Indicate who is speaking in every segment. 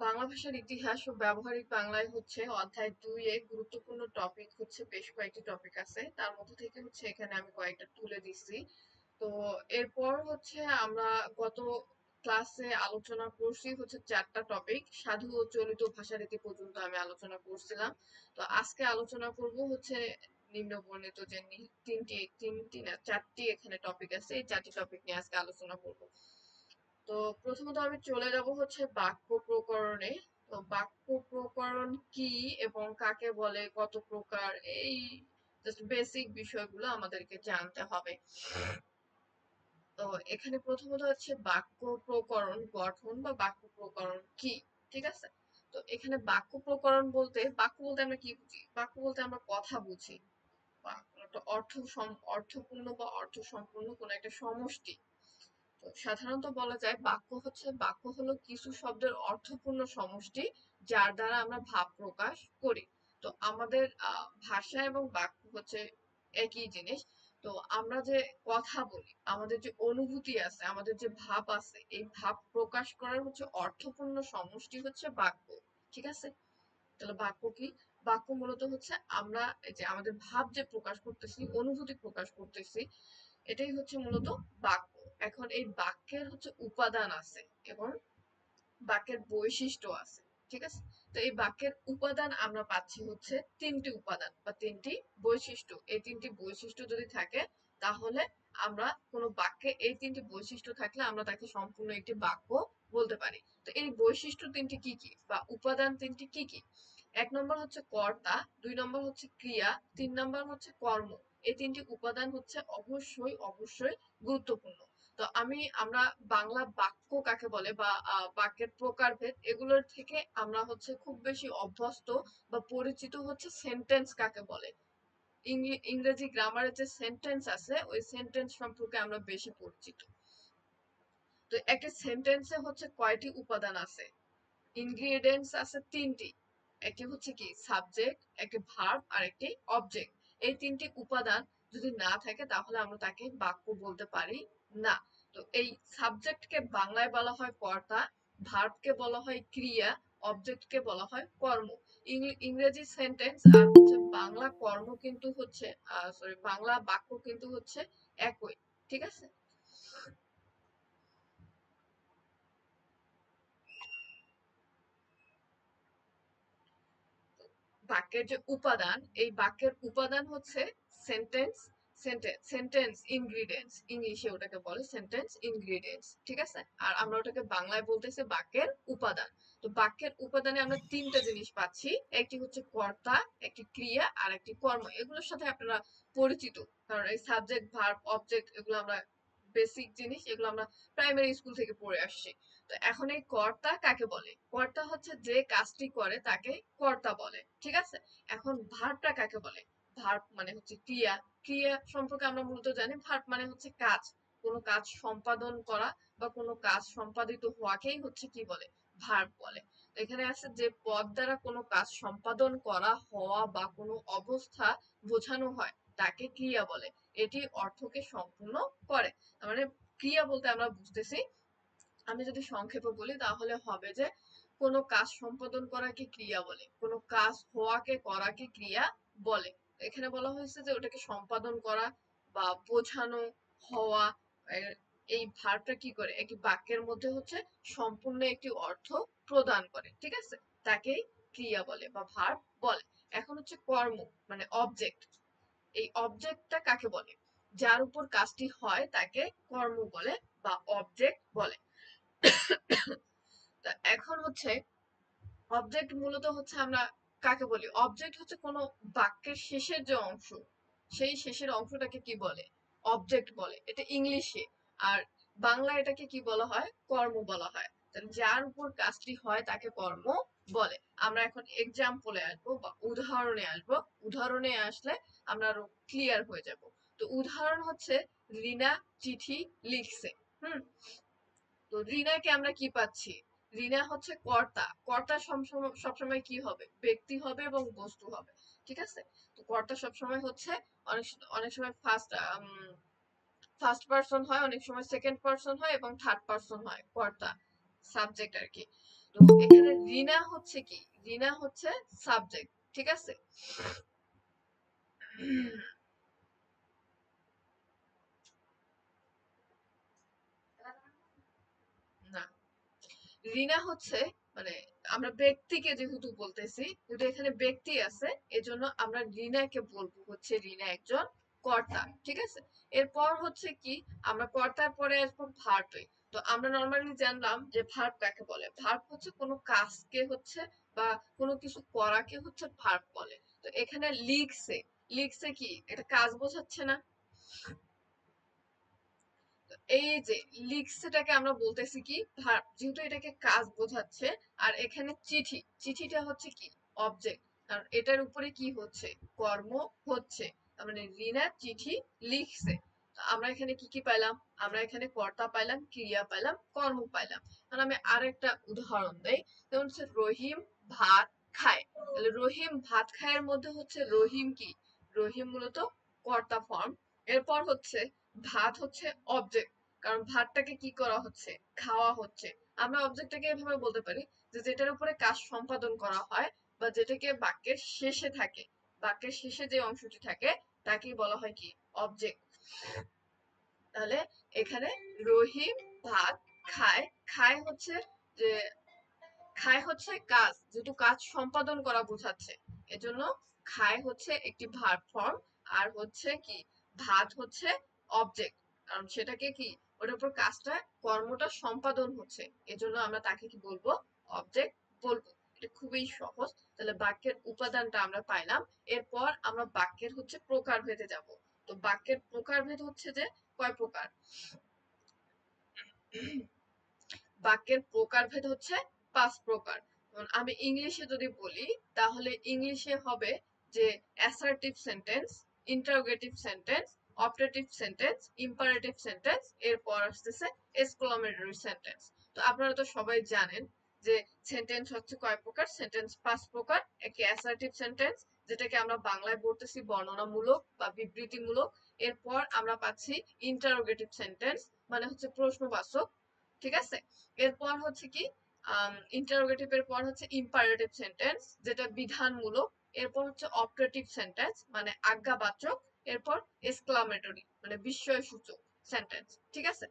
Speaker 1: বাংলা ভাষার ইতিহাস ও ব্যবহারিক বাংলায় হচ্ছে অধ্যায় 2 এ গুরুত্বপূর্ণ টপিক হচ্ছে বেশ কয়েকটি টপিক আছে, তার মধ্যে থেকে হচ্ছে এখানে আমি কয়েকটা তুলে দিচ্ছি। তো এরপর হচ্ছে আমরা গত ক্লাসে আলোচনা করছি হচ্ছে 4টা টপিক, সাধু ও চলিত ভাষারীতি পর্যন্ত আমি আলোচনা করছিলাম। তো আজকে আলোচনা করব হচ্ছে নিম্নবর্ণিত যে তিনটি না 4টি এখানে টপিক আছে, এই 4টি টপিক নিয়ে আজকে আলোচনা করব। তো প্রথমত আমি চলে যাব হচ্ছে বাক্য প্রকরণে। তো বাক্য প্রকরণ কি এবং কাকে বলে, কত প্রকার, এই জাস্ট বেসিক বিষয়গুলো আমাদেরকে জানতে হবে। তো এখানে প্রথমত হচ্ছে বাক্য প্রকরণ গঠন বা বাক্য প্রকরণ কি, ঠিক আছে। তো এখানে বাক্য বলতে আমরা কি বুঝি? বাক্য বলতে আমরা কথা বুঝি, বা কোনো একটা অর্থপূর্ণ বা অর্থ সম্পূর্ণ কোনো একটা সমষ্টি। তো সাধারণত বলা যায় বাক্য হলো কিছু শব্দের অর্থপূর্ণ সমষ্টি যার দ্বারা আমরা ভাব প্রকাশ করি। তো আমাদের ভাষা এবং বাক্য হচ্ছে একই জিনিস। তো আমরা যে কথা বলি, আমাদের যে অনুভূতি আছে, আমাদের যে ভাব আছে, এই ভাব প্রকাশ করার হচ্ছে অর্থপূর্ণ সমষ্টি হচ্ছে বাক্য, ঠিক আছে। তাহলে বাক্য কি? বাক্য মূলত হচ্ছে আমরা এই যে আমাদের ভাব যে প্রকাশ করতেছি, অনুভূতি প্রকাশ করতেছি, এটাই হচ্ছে মূলত বাক্য। এখন এই বাক্যের হচ্ছে উপাদান আছে এবং বাক্যের বৈশিষ্ট্য আছে, ঠিক আছে। তো এই বাক্যের উপাদান আমরা পাচ্ছি হচ্ছে 3টি উপাদান বা 3টি বৈশিষ্ট্য। এই 3টি বৈশিষ্ট্য যদি থাকে, তাহলে আমরা কোনো বাক্যে এই 3টি বৈশিষ্ট্য থাকলে আমরা তাকে সম্পূর্ণ একটি বাক্য বলতে পারি। তো এই বৈশিষ্ট্য 3টি কি কি বা উপাদান 3টি কি কি? 1 নম্বর হচ্ছে কর্তা, 2 নম্বর হচ্ছে ক্রিয়া, 3 নম্বর হচ্ছে কর্ম। এই 3টি উপাদান হচ্ছে অবশ্যই অবশ্যই গুরুত্বপূর্ণ। তো আমরা বাংলা বাক্য কাকে বলে বা বাক্যের প্রকারভেদ, এগুলোর থেকে আমরা হচ্ছে খুব বেশি অভ্যস্ত বা পরিচিত হচ্ছে সেন্টেন্স কাকে বলে। ইংরেজি গ্রামারের যে সেন্টেন্স আছে, ওই সেন্টেন্স সম্পর্কে আমরা বেশি পরিচিত। তো একটা সেন্টেন্সে হচ্ছে কয়টি উপাদান আছে? ইনগ্রিডিয়েন্টস আছে 3টি। একটি হচ্ছে কি সাবজেক্ট, একটি ভার্ব আর একটি অবজেক্ট। এই 3টি উপাদান যদি না থাকে, তাহলে আমরা তাকে বাক্য বলতে পারি না। তো এই সাবজেক্টকে বাংলায় বলা হয় কর্তা, ভার্বকে বলা হয় ক্রিয়া, অবজেক্টকে বলা হয় কর্ম। ইংরেজি সেন্টেন্স আর হচ্ছে বাংলা কর্ম কিন্তু হচ্ছে বাংলা বাক্য কিন্তু হচ্ছে একই, ঠিক আছে। বাক্যের যে উপাদান, এই বাক্যের উপাদান হচ্ছে সেন্টেন্স। সেন্টেন্স ইনগ্রিডিয়েন্টস, ইংলিশে ওটাকে বলে সেন্টেন্স ইনগ্রিডিয়েন্টস, ঠিক আছে। আর আমরা ওটাকে বাংলায় বলতেছি বাক্যের উপাদান। তো বাক্যের উপাদানে আমরা 3টা জিনিস পাচ্ছি, একটি হচ্ছে কর্তা, একটি ক্রিয়া আর একটি কর্ম। এগুলোর সাথে আপনারা পরিচিত, কারণ এই সাবজেক্ট ভার্ব অবজেক্ট এগুলো আমরা বেসিক জিনিস, এগুলো আমরা প্রাইমারি স্কুল থেকে পড়ে আসছি। তো এখন এই কর্তা কাকে বলে? কর্তা হচ্ছে যে কাজটি করে তাকে কর্তা বলে, ঠিক আছে। এখন ভার্বটা কাকে বলে? ভার্ব মানে হচ্ছে ক্রিয়া। ক্রিয়া সম্পর্কে আমরা মূলত জানি, ভার্ব মানে হচ্ছে কাজ, কোনো কাজ সম্পাদন করা বা কোনো কাজ সম্পাদিত হওয়াকেই হচ্ছে কি বলে? ভার্ব বলে। তো এখানে আছে যে পদ দ্বারা কোনো কাজ সম্পাদন করা, হওয়া বা কোনো অবস্থা বোঝানো হয়, তাকে ক্রিয়া বলে। এটি অর্থকে সম্পূর্ণ করে। তার মানে ক্রিয়া বলতে আমরা বুঝতেছি, আমি যদি সংক্ষেপে বলি তাহলে হবে যে কোনো কাজ সম্পাদন করাকে ক্রিয়া বলে, কোনো কাজ হওয়াকে করাকে ক্রিয়া বলে। এখানে বলা হয়েছে যে ওটাকে সম্পাদন করা বা বোঝানো, হওয়া, এই ভার্বটা কি করে একটি বাক্যের মধ্যে হচ্ছে সম্পূর্ণ একটি অর্থ প্রদান করে, ঠিক আছে। তাকেই ক্রিয়া বলে বা ভার্ব বলে। এখন হচ্ছে কর্ম মানে অবজেক্ট। এই অবজেক্টটা কাকে বলে? যার উপর কাজটি হয় তাকে কর্ম বলে বা অবজেক্ট বলে। তা এখন হচ্ছে অবজেক্ট মূলত হচ্ছে আমরা কাকে বলি? অবজেক্ট হচ্ছে কোনো বাক্যের শেষের যে অংশ, সেই শেষের অংশটাকে কি বলে? অবজেক্ট বলে, এটা ইংলিশে। আর বাংলা এটাকে কি বলা হয়? কর্ম বলা হয়। তাহলে যার উপর কাজটি হয় তাকে কর্ম বলে। আমরা এখন এক্সাম্পলে আসবো বা উদাহরণে আসবো। উদাহরণে আসলে আমরা আরো ক্লিয়ার হয়ে যাব। তো উদাহরণ হচ্ছে রিনা চিঠি লিখছে। হুম। তো রিনাকে আমরা কি পাচ্ছি? রিনা হচ্ছে কর্তা। কর্তা সবসময় কি হবে? ব্যক্তি হবে এবং বস্তু হবে, ঠিক আছে। তো কর্তা সবসময় হচ্ছে অনেক অনেক সময় ফার্স্ট পার্সন হয়, অনেক সময় সেকেন্ড পার্সন হয় এবং থার্ড পার্সন হয় কর্তা। সাবজেক্ট আর কি। তো এখানে রিনা হচ্ছে কি, রিনা হচ্ছে সাবজেক্ট, ঠিক আছে। না, রিনা হচ্ছে মানে আমরা ব্যক্তিকে যেহেতু বলতেছি, যেহেতু এখানে ব্যক্তি আছে, এজন্য আমরা রিনাকে বলবো হচ্ছে রিনা একজন কর্তা, ঠিক আছে। এরপর হচ্ছে কি, আমরা কর্তার পরে আসবো ভার্বে। তো আমরা নর্মালি জানলাম যে ভার্ব কাকে বলে। ভার্ব হচ্ছে কোনো কাজকে হচ্ছে বা কোনো কিছু করাকে হচ্ছে ভার্ব বলে। তো এখানে লিখছে, লিখছে কি এটা কাজ বোঝাচ্ছে না। এই যে লিখছেটাকে আমরা বলতেছি কি ভার্ব, যেহেতু এটাকে কাজ বোঝাচ্ছে। আর এখানে চিঠি, চিঠিটা হচ্ছে কি অবজেক্ট, কারণ এটার উপরে কি হচ্ছে কর্ম হচ্ছে। তার মানে রিনা চিঠি লিখছে। তো আমরা এখানে কি কি পাইলাম, আমরা এখানে কর্তা পাইলাম, ক্রিয়া পাইলাম, কর্ম পাইলাম। কারণ আমি আরেকটা উদাহরণ দেই, যেমন হচ্ছে রহিম ভাত খায়। তাহলে রহিম ভাত খায়ের মধ্যে হচ্ছে রহিম কি, রহিম মূলত কর্তা ফর্ম। এরপর হচ্ছে ভাত হচ্ছে অবজেক্ট, কারণ ভাতটাকে কি করা হচ্ছে খাওয়া হচ্ছে। আমরা অবজেক্টটাকে এভাবে বলতে পারি যে যেটার উপরে কাজ সম্পাদন করা হয় বা যেটাকে বাক্যের শেষে থাকে, বাক্যের শেষে যে অংশটি থাকে তাকেই বলা হয় কি অবজেক্ট। তাহলে এখানে রহিম ভাত খায়, খায় হচ্ছে যে খায় হচ্ছে কাজ, যেহেতু কাজ সম্পাদন করা বোঝাচ্ছে, এজন্য খায় হচ্ছে একটি ভার্ব ফর্ম। আর হচ্ছে কি ভাত হচ্ছে অবজেক্ট, কারণ সেটাকে কি ওটার উপর কাজটা কর্মটা সম্পাদন হচ্ছে, এজন্য আমরা তাকে কি বলবো অবজেক্ট বলবো। এটা খুবই সহজ। তাহলে বাক্যের উপাদানটা আমরা পাইলাম। এরপর আমরা বাক্যের হচ্ছে প্রকারভেদে যাব। তো বাক্যের প্রকারভেদ হচ্ছে যে কয় প্রকার, বাক্যের প্রকারভেদ হচ্ছে 5 প্রকার। আমি ইংলিশে যদি বলি তাহলে ইংলিশে হবে যে assertive sentence, interrogative sentence, operative sentence, imperative sentence, এরপর আসতেছে এক্সক্লামেটরি সেন্টেন্স। তো আপনারা তো সবাই জানেন যে সেন্টেন্স হচ্ছে কয় প্রকার, সেন্টেন্স 5 প্রকার। একটি অ্যাসার্টিভ সেন্টেন্স, যেটাকে আমরা বাংলায় বলতেছি বর্ণনামূলক বা বিবৃতিমূলক। এরপর আমরা পাচ্ছি ইন্টারোগেটিভ সেন্টেন্স, মানে হচ্ছে প্রশ্নবাচক, ঠিক আছে। এরপর হচ্ছে কি ইন্টারোগেটিভ এর পর হচ্ছে ইম্পারেটিভ সেন্টেন্স, যেটা বিধানমূলক। এরপর হচ্ছে অপারেটিভ সেন্টেন্স মানে আজ্ঞাবাচক। এরপর এক্সক্লামেটরি মানে বিস্ময়সূচক সেন্টেন্স, ঠিক আছে।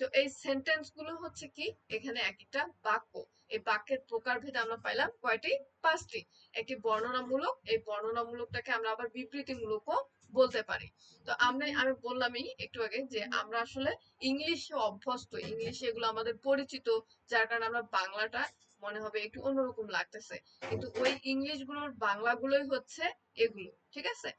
Speaker 1: তো এই সেন্টেন্স গুলো হচ্ছে কি এখানে এক একটা বাক্য। এই বাক্যের প্রকারভেদ আমরা পাইলাম কয়টি, 5টি। একটি বর্ণনামূলক, এই বর্ণনামূলকটাকে আমরা আবার বিবৃতিমূলকও বলতে পারি। তো আমি বললামই একটু আগে যে আমরা আসলে ইংলিশে অভ্যস্ত, ইংলিশে এগুলো আমাদের পরিচিত, যার কারণে আমরা বাংলাটা মনে হবে একটু অন্যরকম লাগতেছে, কিন্তু ওই ইংলিশ গুলোর বাংলা গুলোই হচ্ছে এগুলো, ঠিক আছে।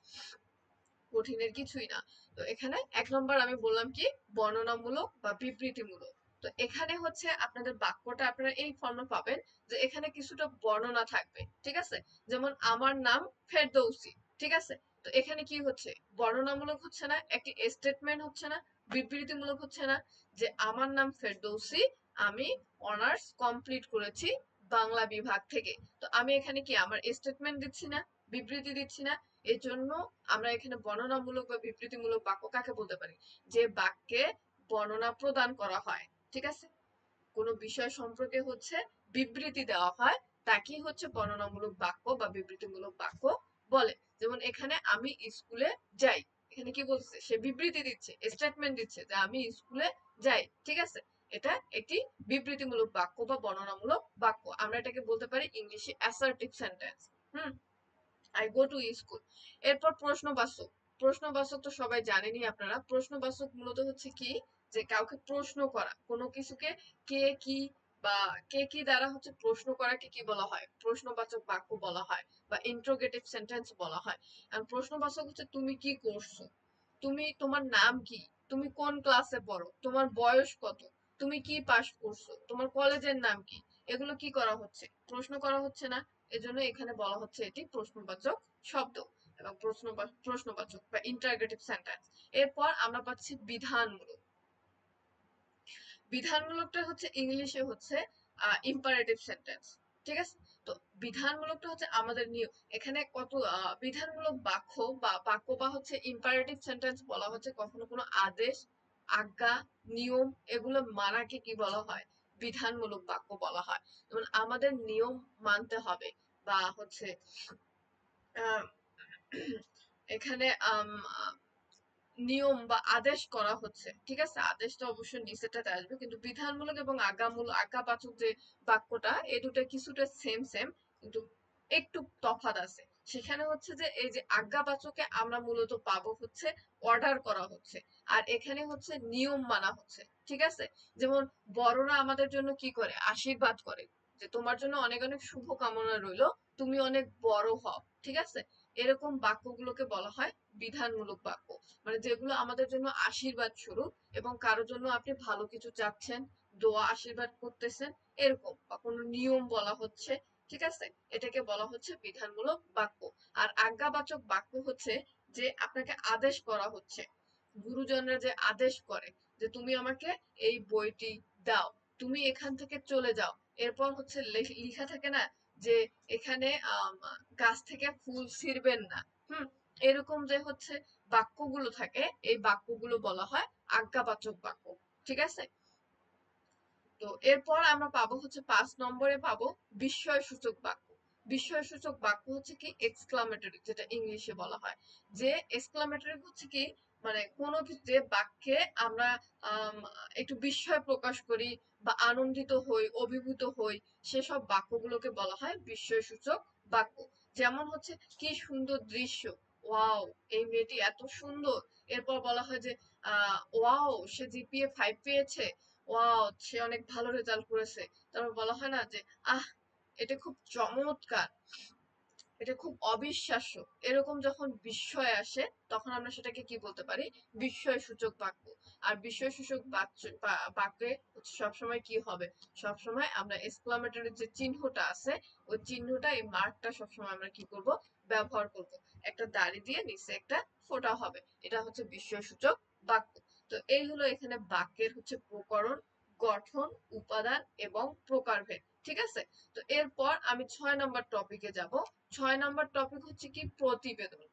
Speaker 1: কঠিনের কিছুই না। তো এখানে 1 নম্বর আমি বললাম কি বর্ণনামূলক বা বিবৃতিমূলক। তো এখানে হচ্ছে আপনাদের বাক্যটা আপনারা এই ফর্মে পাবেন যে এখানে কিছুটা বর্ণনা থাকবে, ঠিক আছে। যেমন আমার নাম ফেরদৌসি, ঠিক আছে। তো এখানে কি হচ্ছে বর্ণনামূলক হচ্ছে না, একটি স্টেটমেন্ট হচ্ছে না, বিবৃতিমূলক হচ্ছে না, যে আমার নাম ফেরদৌসি, আমি অনার্স কমপ্লিট করেছি বাংলা বিভাগ থেকে। তো আমি এখানে কি আমার স্টেটমেন্ট দিচ্ছি না, বিবৃতি দিচ্ছি না। এজন্য আমরা এখানে বর্ণনামূলক বা বিবৃতিমূলক বাক্য কাকে বলতে পারি, যে বাক্যে বর্ণনা প্রদান করা হয়, ঠিক আছে। কোনো বিষয় সম্পর্কে হচ্ছে বিবৃতি দেওয়া হয়, তাকেই হচ্ছে বর্ণনামূলক বাক্য বা বিবৃতিমূলক বাক্য বলে। যেমন এখানে আমি স্কুলে যাই, এখানে কি বলছে সে বিবৃতি দিচ্ছে, স্টেটমেন্ট দিচ্ছে যে আমি স্কুলে যাই, ঠিক আছে। এটা একটি বিবৃতিমূলক বাক্য বা বর্ণনামূলক বাক্য। আমরা এটাকে বলতে পারি ইংলিশে assertive sentence. Hmm, I go to school. এরপর প্রশ্নবাচক, প্রশ্নবাচক তো সবাই জানেনই আপনারা। প্রশ্নবাচক মূলত হচ্ছে কি যে কাউকে প্রশ্ন করা, কোনো কিছুকে কে কি বা কে কি দ্বারা হচ্ছে প্রশ্ন করাকে কি বলা হয়, প্রশ্নবাচক বাক্য বলা হয় বা ইন্ট্রোগেটিভ সেন্টেন্স বলা হয়। আর প্রশ্নবাচক হচ্ছে তুমি কি করছো, তুমি তোমার নাম কি, তুমি কোন ক্লাসে পড়ো, তোমার বয়স কত, তুমি কি পাস করছো, তোমার কলেজের নাম কি, এগুলো কি করা হচ্ছে প্রশ্ন করা হচ্ছে না। এজন্য এখানে বলা হচ্ছে এটি প্রশ্নবাচক শব্দ এবং প্রশ্নবাচক বা ইন্টারগেটিভ সেন্টেন্স। এরপর আমরা পাচ্ছি বিধানমূলক। বিধানমূলকটা হচ্ছে ইংলিশে হচ্ছে ইম্পারেটিভ সেন্টেন্স, ঠিক আছে। তো বিধানমূলকটা হচ্ছে আমাদের নিয়ম। এখানে কত বিধানমূলক বাক্য বা বাক্য বা হচ্ছে ইম্পারেটিভ সেন্টেন্স বলা হচ্ছে কখনো কোনো আদেশ, আজ্ঞা, নিয়ম, এগুলো মানাকে কি বলা হয়, বিধানমূলক বাক্য বলা হয়। যেমন আমাদের নিয়ম মানতে হবে, বা হচ্ছে আহ, এখানে নিয়ম বা আদেশ করা হচ্ছে, ঠিক আছে, আদেশটা অবশ্যই নিচেটাতে আসবে, কিন্তু বিধানমূলক এবং আজ্ঞাবাচক যে বাক্যটা, এই দুটো কিছুটা সেম সেম, কিন্তু একটু তফাৎ আছে। সেখানে হচ্ছে যে এই যে আজ্ঞাবাচকে আমরা মূলত পাবো হচ্ছে অর্ডার করা হচ্ছে, আর এখানে হচ্ছে নিয়ম মানা হচ্ছে, ঠিক আছে। যেমন বড়রা আমাদের জন্য কি করে, আশীর্বাদ করে, যে তোমার জন্য অনেক অনেক শুভ কামনা রইলো, তুমি অনেক বড় হও, ঠিক আছে। এরকম বাক্যগুলোকে বলা হয় বিধানমূলক বাক্য, মানে যেগুলো আমাদের জন্য আশীর্বাদ স্বরূপ, এবং কারোর জন্য আপনি ভালো কিছু চাচ্ছেন, দোয়া আশীর্বাদ করতেছেন, এরকম, বা কোনো নিয়ম বলা হচ্ছে, ঠিক আছে, এটাকে বলা হচ্ছে বিধানমূলক বাক্য। আর আজ্ঞাবাচক বাক্য হচ্ছে যে আপনাকে আদেশ করা হচ্ছে, গুরুজনরা যে আদেশ করে যে তুমি আমাকে এই বইটি দাও, তুমি এখান থেকে চলে যাও। এরপর হচ্ছে লিখা থাকে না যে এখানে গাছ থেকে ফুল ছিঁড়বেন না, হুম, এরকম যে হচ্ছে বাক্যগুলো থাকে, এই বাক্যগুলো বলা হয় আজ্ঞাবাচক বাক্য, ঠিক আছে। তো এরপর আমরা পাবো হচ্ছে 5 নম্বরে পাবো বিস্ময়সূচক বাক্য। বিস্ময়সূচক বাক্য হচ্ছে কি এক্সক্লামেটরি, যেটা ইংলিশে বলা হয়। যে এক্সক্লামেটরি হচ্ছে কি, মানে কোনো কিছু যে বাক্যে আমরা আম, একটু বিস্ময় প্রকাশ করি বা আনন্দিত হই, অভিভূত হই, সেসব বাক্যগুলোকে বলা হয় বিস্ময়সূচক বাক্য। যেমন হচ্ছে কি সুন্দর দৃশ্য, ওয়াও, এই মেয়েটি এত সুন্দর। এরপর বলা হয় যে ওয়াও, সে জিপিএ 5 পেয়েছে, ওয়াও, সে অনেক ভালো রেজাল্ট করেছে। তারপর বলা হয় না যে আহ, এটা খুব চমৎকার, এটা খুব অবিশ্বাস্য। এরকম যখন বিস্ময় আসে, তখন আমরা সেটাকে কি বলতে পারি, বিস্ময় সূচক বাক্য। আর বিস্ময় সূচক বাক্যে হচ্ছে সবসময় কি হবে, সবসময় আমরা এক্সক্লামেটরি যে চিহ্নটা আছে, ওই চিহ্নটা, এই মার্কটা সবসময় আমরা কি করব, ব্যবহার করব। একটা দাড়ি দিয়ে নিচে একটা ফোঁটা হবে, এটা হচ্ছে বিস্ময় সূচক বাক্য। তো এই হলো এখানে বাক্যের হচ্ছে প্রকরণ, গঠন, উপাদান এবং প্রকারভেদ, ঠিক আছে। তো এরপর আমি 6 নম্বর টপিকে যাব। 6 নম্বর টপিক হচ্ছে কি, প্রতিবেদন।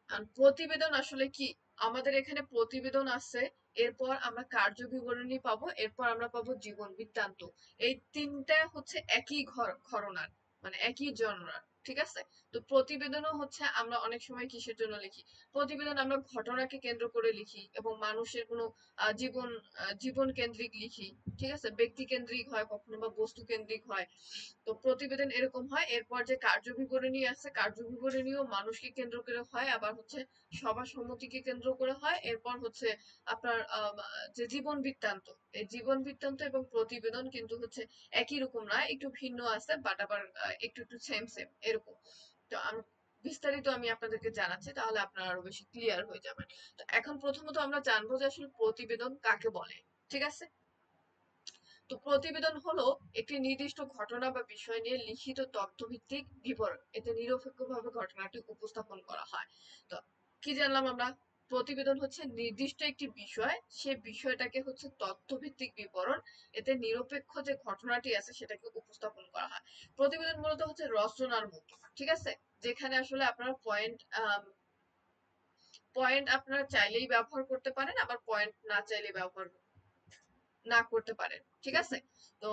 Speaker 1: আর প্রতিবেদন আসলে কি, আমাদের এখানে প্রতিবেদন আছে, এরপর আমরা কার্য বিবরণী পাবো, এরপর আমরা পাবো জীবন বৃত্তান্ত। এই তিনটা হচ্ছে একই ঘরনার, মানে একই জনরার, ঠিক আছে। তো প্রতিবেদনও হচ্ছে আমরা অনেক সময় কিসের জন্য লিখি, প্রতিবেদন আমরা ঘটনাকে কেন্দ্র করে লিখি, এবং মানুষের কোনো জীবন কেন্দ্রিক লিখি, ঠিক আছে, ব্যক্তি কেন্দ্রিক হয় কখনো, বা বস্তু কেন্দ্রিক হয়। তো প্রতিবেদন এরকম হয়। এরপর যে কার্য বিবরণী আছে, কার্য বিবরণীও মানুষকে কেন্দ্র করে হয়, আবার হচ্ছে সভা সমিতিকে কেন্দ্র করে হয়। এরপর হচ্ছে আপনার যে জীবন বৃত্তান্ত, এই জীবন বৃত্তান্ত এবং প্রতিবেদন কিন্তু হচ্ছে একই রকম না, একটু ভিন্ন আছে, বাট আবার একটু একটু সেম সেম এরকম। তো আমি বিস্তারিত আমি আপনাদেরকে জানাচ্ছি, তাহলে আপনারা আরো বেশি ক্লিয়ার হয়ে যাবেন। তো এখন প্রথমত আমরা জানবো যে আসলে প্রতিবেদন কাকে বলে, ঠিক আছে। তো প্রতিবেদন হলো একটি নির্দিষ্ট ঘটনা বা বিষয় নিয়ে লিখিত তথ্যভিত্তিক বিবরণ, এতে নিরপেক্ষভাবে ঘটনাটি উপস্থাপন করা হয়। তো কি জানলাম আমরা, প্রতিবেদন হচ্ছে নির্দিষ্ট একটি বিষয়, সে বিষয়টাকে হচ্ছে তথ্যভিত্তিক বিবরণ, এতে নিরপেক্ষ যে ঘটনাটি আছে সেটাকে উপস্থাপন করা হয়। প্রতিবেদন মূলত হচ্ছে রচনার মতো, ঠিক আছে, যেখানে আসলে আপনারা পয়েন্ট আপনারা চাইলেই ব্যবহার করতে পারেন, আবার পয়েন্ট না চাইলে ব্যবহার না করতে পারেন, ঠিক আছে। তো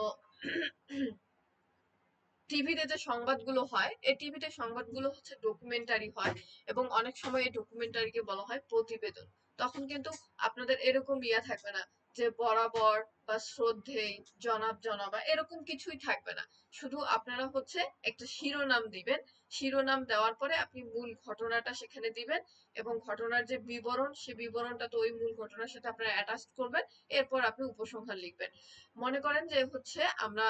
Speaker 1: টিভিতে যে সংবাদগুলো হয়, এই টিভিতে সংবাদগুলো হচ্ছে ডকুমেন্টারি হয়, এবং অনেক সময় এই ডকুমেন্টারিকে বলা হয় প্রতিবেদন। তখন কিন্তু আপনাদের এরকম ইয়া থাকবে না যে বরাবর বা শ্রদ্ধেয়, জনাব জনাবা, এরকম কিছুই থাকবে না। শুধু আপনারা হচ্ছে একটা শিরোনাম দিবেন, শিরোনাম দেওয়ার পরে আপনি মূল ঘটনাটা সেখানে দিবেন, এবং ঘটনার যে বিবরণ, সে বিবরণটা তো ওই মূল ঘটনার সাথে আপনারা অ্যাটাচ করবেন। এরপর আপনি উপসংহার লিখবেন। মনে করেন যে হচ্ছে আমরা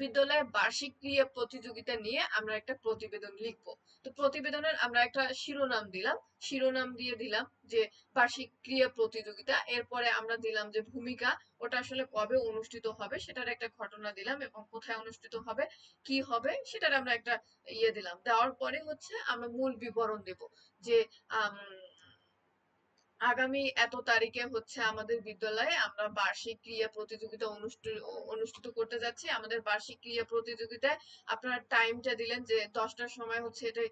Speaker 1: বিদ্যালয়ের বার্ষিক ক্রীড়া প্রতিযোগিতা নিয়ে আমরা একটা প্রতিবেদন লিখব। তো প্রতিবেদনের আমরা একটা শিরোনাম দিলাম, শিরোনাম দিয়ে দিলাম যে বার্ষিক ক্রীড়া প্রতিযোগিতা, এরপরে আমরা দিলাম যে ভূমিকা, ওটা আসলে কবে অনুষ্ঠিত হবে সেটার একটা ঘটনা দিলাম, এবং কোথায় অনুষ্ঠিত হবে, কি হবে সেটার আমরা একটা ইয়ে দিলাম। দেওয়ার পরে হচ্ছে আমরা মূল বিবরণ দেব, যে আম, আগামী এত তারিখে হচ্ছে আমাদের বিদ্যালয়ে আমরা বার্ষিক ক্রীড়া প্রতিযোগিতা অনুষ্ঠিত করতে যাচ্ছি। আমাদের বার্ষিক ক্রীড়া প্রতিযোগিতায় আপনারা টাইমটা দিলেন যে 10টার সময় হচ্ছে এটা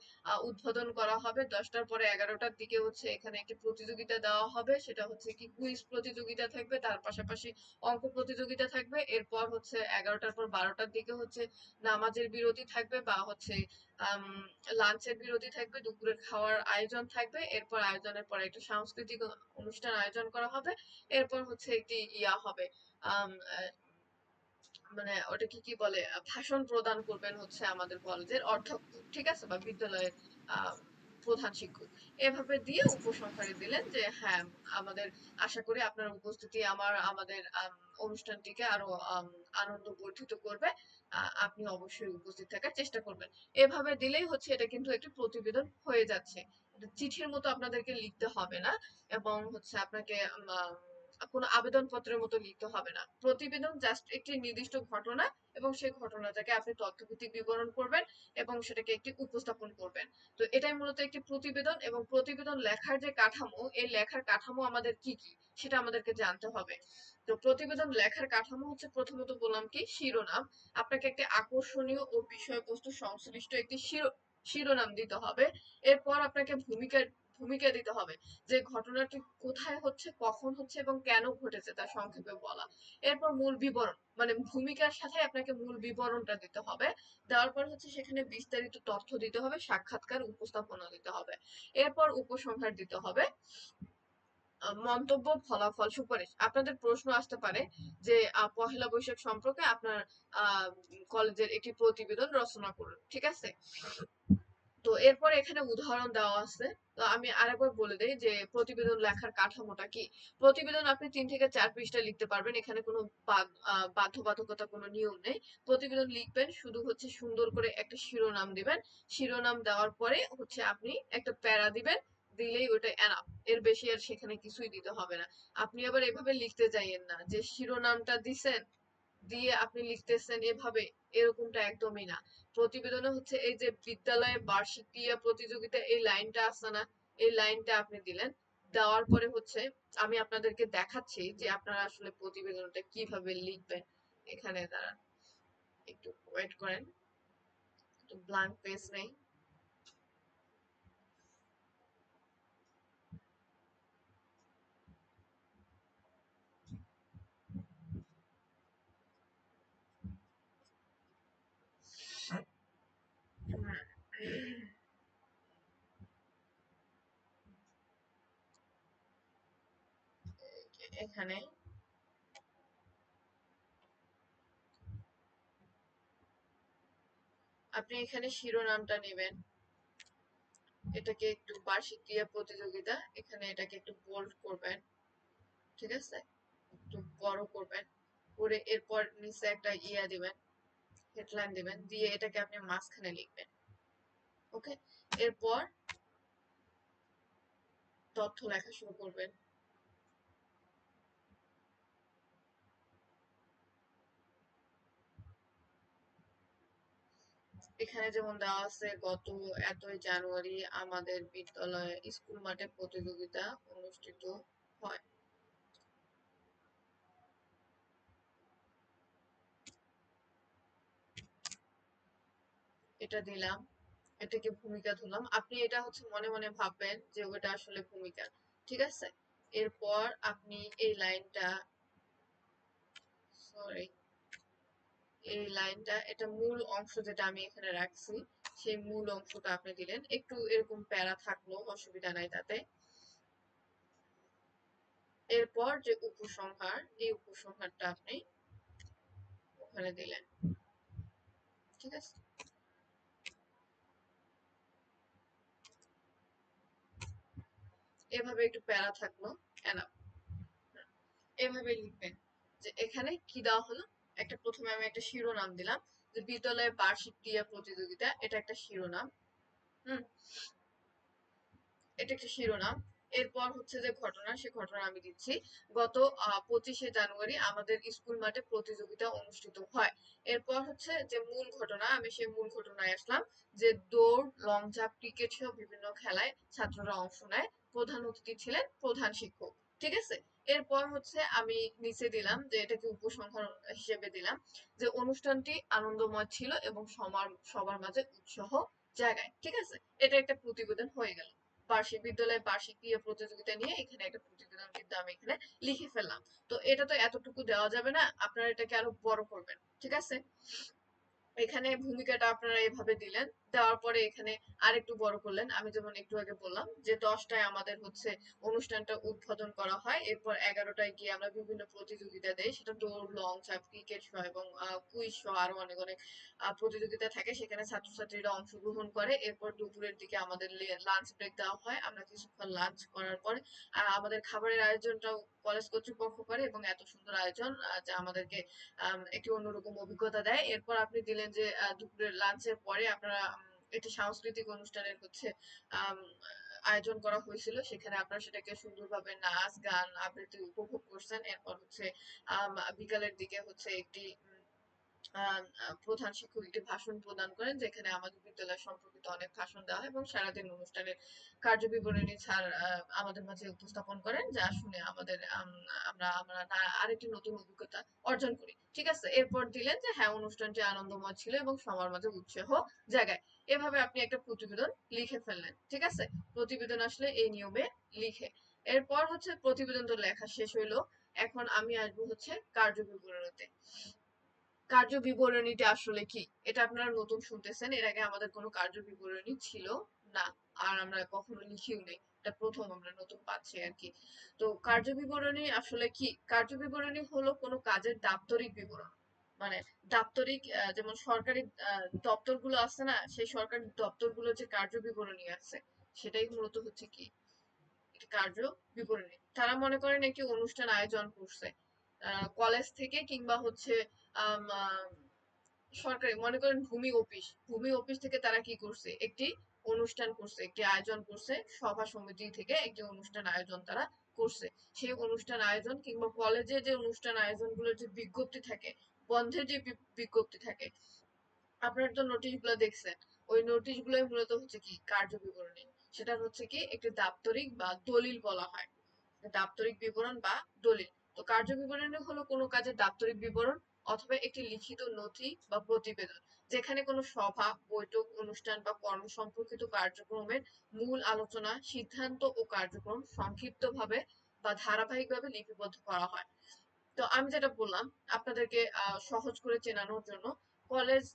Speaker 1: উদ্বোধন করা হবে। 10টার পরে 11টার দিকে হচ্ছে এখানে একটি প্রতিযোগিতা দেওয়া হবে, সেটা হচ্ছে কি কুইজ প্রতিযোগিতা থাকবে, তার পাশাপাশি অঙ্ক প্রতিযোগিতা থাকবে। এরপর হচ্ছে 11টার পর 12টার দিকে হচ্ছে নামাজের বিরতি থাকবে বা হচ্ছে আম লাঞ্চের বিরতি থাকবে, দুপুরের খাওয়ার আয়োজন থাকবে। এরপর আয়োজনের পরে একটা সাংস্কৃতিক অনুষ্ঠান আয়োজন করা হবে। এরপর হচ্ছে একটি ইয়া হবে, আম আহ, মানে ওটাকে কি বলে, ভাষণ প্রদান করবেন হচ্ছে আমাদের কলেজের অধ্যক্ষ, ঠিক আছে, বা বিদ্যালয়ের আহ প্রধান শিক্ষক। এভাবে দিয়ে উপসংহারে দিলেন যে হ্যাঁ, আমাদের আশা করি আপনার উপস্থিতি আমাদের অনুষ্ঠানটিকে আরো আনন্দ বর্ধিত করবে। আপনি অবশ্যই উপস্থিত থাকার চেষ্টা করবেন। এভাবে দিলেই হচ্ছে এটা কিন্তু একটি প্রতিবেদন হয়ে যাচ্ছে। এটা চিঠির মতো আপনাদেরকে লিখতে হবে না, এবং হচ্ছে আপনাকে কোনো আবেদনপত্রের মতো লিখতে হবে না। প্রতিবেদন জাস্ট একটি নির্দিষ্ট ঘটনা, এবং সেই ঘটনাটাকে আপনি তথ্যভিত্তিক বিবরণ করবেন এবং সেটাকে একটি উপস্থাপন করবেন। তো এটাই মূলত একটি প্রতিবেদন। এবং প্রতিবেদন লেখার যে কাঠামো, এই লেখার কাঠামো আমাদের কি কি সেটা আমাদেরকে জানতে হবে। তো প্রতিবেদন লেখার কাঠামো হচ্ছে, প্রথমত বললাম কি, শিরোনাম। আপনাকে একটি আকর্ষণীয় ও বিষয়বস্তু সংশ্লিষ্ট একটি শিরোনাম দিতে হবে। এরপর আপনাকে ভূমিকা ভূমিকা দিতে হবে, যে ঘটনাটি কোথায় হচ্ছে, কখন হচ্ছে এবং কেন ঘটেছে তা সংক্ষেপে বলা। এরপর মূল বিবরণ, মানে ভূমিকার সাথে আপনাকে মূল বিবরণটা দিতে হবে। দেওয়ার পর হচ্ছে সেখানে বিস্তারিত তথ্য দিতে হবে, সাক্ষাৎকার উপস্থাপনা দিতে হবে। এরপর উপসংহার দিতে হবে, মন্তব্য, ফলাফল, সুপারিশ। আপনাদের প্রশ্ন আসতে পারে যে পহেলা বৈশাখ সম্পর্কে আপনার কলেজের একটি প্রতিবেদন রচনা করুন, ঠিক আছে। তো এরপর এখানে উদাহরণ দেওয়া আছে। তো আমি আরেকবার বলে দেই যে প্রতিবেদন লেখার কাঠামোটা কি। প্রতিবেদন আপনি 3 থেকে 4 পৃষ্ঠা লিখতে পারবেন, এখানে কোনো বাধ্যবাধকতা, কোনো নিয়ম নেই। প্রতিবেদন লিখবেন, শুধু হচ্ছে সুন্দর করে একটা শিরোনাম দিবেন। শিরোনাম দেওয়ার পরে হচ্ছে আপনি একটা প্যারা দিবেন, দিলেই ওটা এনাফ। এর বেশি আর সেখানে কিছুই দিতে হবে না। আপনি আবার এভাবে লিখতে যাইয়েন না যে শিরোনামটা দিছেন দিয়ে আপনি লিখতেছেন এভাবে, এরকমটা একদমই না। প্রতিবেদনে হচ্ছে এই যে বিদ্যালয়ে বার্ষিক ক্রীড়া প্রতিযোগিতা, এই লাইনটা আছে না, এই লাইনটা আপনি দিলেন। দেওয়ার পরে হচ্ছে আমি আপনাদেরকে দেখাচ্ছি যে আপনারা আসলে প্রতিবেদনটা কিভাবে লিখবেন। এখানে দাঁড়ান, একটু ওয়েট করেন, একটু ব্ল্যাঙ্ক পেজ নেই। এখানে আপনি এখানে শিরোনামটা নেবেন, এটাকে একটু বার্ষিক ক্রীড়া প্রতিযোগিতা, এখানে এটাকে একটু বোল্ড করবেন, ঠিক আছে, একটু বড় করবেন করে এরপর নিচে একটা ইয়া দিবেন, হেডলাইন দিবেন, দিয়ে এটাকে আপনি মাঝখানে লিখবেন। ওকে, এরপর তথ্য লেখা শুরু করবেন। এখানে যেমন দেওয়া আছে, গত 1ই জানুয়ারি আমাদের বিদ্যালয়ে স্কুল মাঠে প্রতিযোগিতা অনুষ্ঠিত হয়। এটা দিলাম, এটাকে ভূমিকা ধরলাম। আপনি এটা হচ্ছে মনে মনে ভাববেন যে ওটা আসলে ভূমিকা, ঠিক আছে। এরপর আপনি এই লাইনটা, সরি, এই লাইনটা, এটা মূল অংশ যেটা আমি এখানে রাখছি, সেই মূল অংশটা আপনি দিলেন। একটু এরকম প্যারা থাকলো, অসুবিধা নাই তাতে। এরপর যে উপসংহার, এই উপসংহারটা আপনি ওখানে দিলেন, ঠিক আছে। এভাবে একটু প্যারা থাকলো, এনাফ। এভাবে লিখবেন যে এখানে কি দেওয়া হলো। একটা প্রথমে আমি একটা শিরোনাম দিলাম, যে বিদ্যালয়ের বার্ষিক ক্রীড়া প্রতিযোগিতা, এটা একটা শিরোনাম। হুম, এটা একটা শিরোনাম। এরপর হচ্ছে যে ঘটনা, সে ঘটনা আমি দিচ্ছি, গত 25শে জানুয়ারি আমাদের স্কুল মাঠে প্রতিযোগিতা অনুষ্ঠিত হয়। এরপর হচ্ছে যে মূল ঘটনা, আমি সেই মূল ঘটনায় আসলাম, যে দৌড়, লং জাম্প, ক্রিকেট সহ বিভিন্ন খেলায় ছাত্ররা অংশ নেয়। প্রধান অতিথি ছিলেন প্রধান শিক্ষক। ঠিক আছে, এরপর হচ্ছে আমি নিচে দিলাম যে এটাকে উপসংহার হিসেবে দিলাম যে অনুষ্ঠানটি আনন্দময় ছিল এবং সবার মাঝে উৎসাহ জায়গায়। ঠিক আছে, এটা একটা প্রতিবেদন হয়ে গেল। বিদ্যালয়ের বার্ষিক ক্রীড়া প্রতিযোগিতা নিয়ে এখানে একটা প্রতিবেদন কিন্তু আমি এখানে লিখে ফেললাম। তো এটা তো এতটুকু দেওয়া যাবে না, আপনারা এটাকে আরো বড় করবেন। ঠিক আছে, এখানে ভূমিকাটা আপনারা এভাবে দিলেন, দেওয়ার পরে এখানে আরেকটু বড় করলেন। আমি যেমন একটু আগে বললাম যে 10টায় আমাদের হচ্ছে অনুষ্ঠানটা উদ্বোধন করা হয়, এরপর 11টায় গিয়ে আমরা বিভিন্ন প্রতিযোগিতা দেই, সেটা দৌড়, লং জাম্প, ক্রিকেট শো এবং কুইজ শো, আরো অনেক অনেক প্রতিযোগিতা থাকে, সেখানে ছাত্রছাত্রীরা অংশগ্রহণ করে। এরপর দুপুরের দিকে আমাদের লাঞ্চ ব্রেক দেওয়া হয়, আমরা কিছুক্ষণ লাঞ্চ করার পরে আমাদের খাবারের আয়োজনটাও কলেজ কর্তৃপক্ষ করে এবং এত সুন্দর আয়োজন যা আমাদেরকে একটি অন্যরকম অভিজ্ঞতা দেয়। এরপর আপনি দিলেন যে দুপুরের লাঞ্চের পরে আপনারা একটি সাংস্কৃতিক অনুষ্ঠানের হচ্ছে আম, আয়োজন করা হয়েছিল, সেখানে আপনারা সেটাকে সুন্দরভাবে নাচ গান আবৃত্তি উপভোগ করছেন। এরপর হচ্ছে বিকালের দিকে হচ্ছে একটি প্রধান শিক্ষক একটি ভাষণ প্রদান করেন, যেখানে আমাদের বিদ্যালয় সম্পর্কিত অনেক ভাষণ দেওয়া হয় এবং সারাদিন অনুষ্ঠানের কার্যবিবরণী স্যার আমাদের মাঝে উপস্থাপন করেন, যা শুনে আমাদের আমরা আমরা আরেকটি নতুন অভিজ্ঞতা অর্জন করি। ঠিক আছে, এরপর দিলেন যে হ্যাঁ, অনুষ্ঠানটি আনন্দময় ছিল এবং সবার মাঝে উৎসাহ জায়গায়। এভাবে আপনি একটা প্রতিবেদন লিখে ফেললেন। ঠিক আছে, প্রতিবেদন আসলে এই নিয়মে লিখে, এরপর হচ্ছে প্রতিবেদন তো লেখা শেষ হইলো। এখন আমি আসবো হচ্ছে কার্যবিবরণীতে। কার্য বিবরণীটা আসলে কি, এটা আপনারা নতুন শুনতেছেন, এর আগে আমাদের কোনো কার্য বিবরণী ছিল না, আর আমরা কখনো লিখিও নেই, এটা প্রথম আমরা নতুন পাচ্ছি আর কি। তো কার্য বিবরণী আসলে কি, কার্য বিবরণী হলো কোনো কাজের দাপ্তরিক বিবরণ। মানে দাপ্তরিক যেমন সরকারি দপ্তরগুলো আছে না, সেই সরকারি দপ্তরগুলো যে কার্য বিবরণী আছে, সেটাই মূলত হচ্ছে কি কার্য বিবরণী। তারা মনে করেন একটি অনুষ্ঠান আয়োজন করছে কলেজ থেকে, কিংবা হচ্ছে সরকারি, মনে করেন ভূমি অফিস থেকে তারা কি করছে, একটি অনুষ্ঠান করছে, একটি আয়োজন করছে, সভা সমিতি থেকে একটি অনুষ্ঠান আয়োজন তারা করছে। সেই অনুষ্ঠান আয়োজন কিংবা কলেজে যে অনুষ্ঠান আয়োজনগুলোর যে বিজ্ঞপ্তি থাকে, বন্ধের যে বিজ্ঞপ্তি থাকে, আপনার তো নোটিশ গুলো দেখছেন, ওই নোটিশ গুলোই মূলত হচ্ছে কি কার্য বিবরণী। সেটা হচ্ছে কি একটি দাপ্তরিক বা দলিল বলা হয়, দাপ্তরিক বিবরণ বা দলিল। তো কার্য বিবরণী হলো কোনো কাজের দাপ্তরিক বিবরণ অথবা একটি লিখিত নথি বা প্রতিবেদন, যেখানে কোনো সভা, বৈঠক, অনুষ্ঠান বা কর্ম সম্পর্কিত কার্যক্রমের মূল আলোচনা, সিদ্ধান্ত ও কার্যক্রম সংক্ষিপ্তভাবে বা ধারাবাহিকভাবে লিপিবদ্ধ করা হয়। তো আমি যেটা বললাম আপনাদেরকে সহজ করে চেনানোর জন্য, কলেজ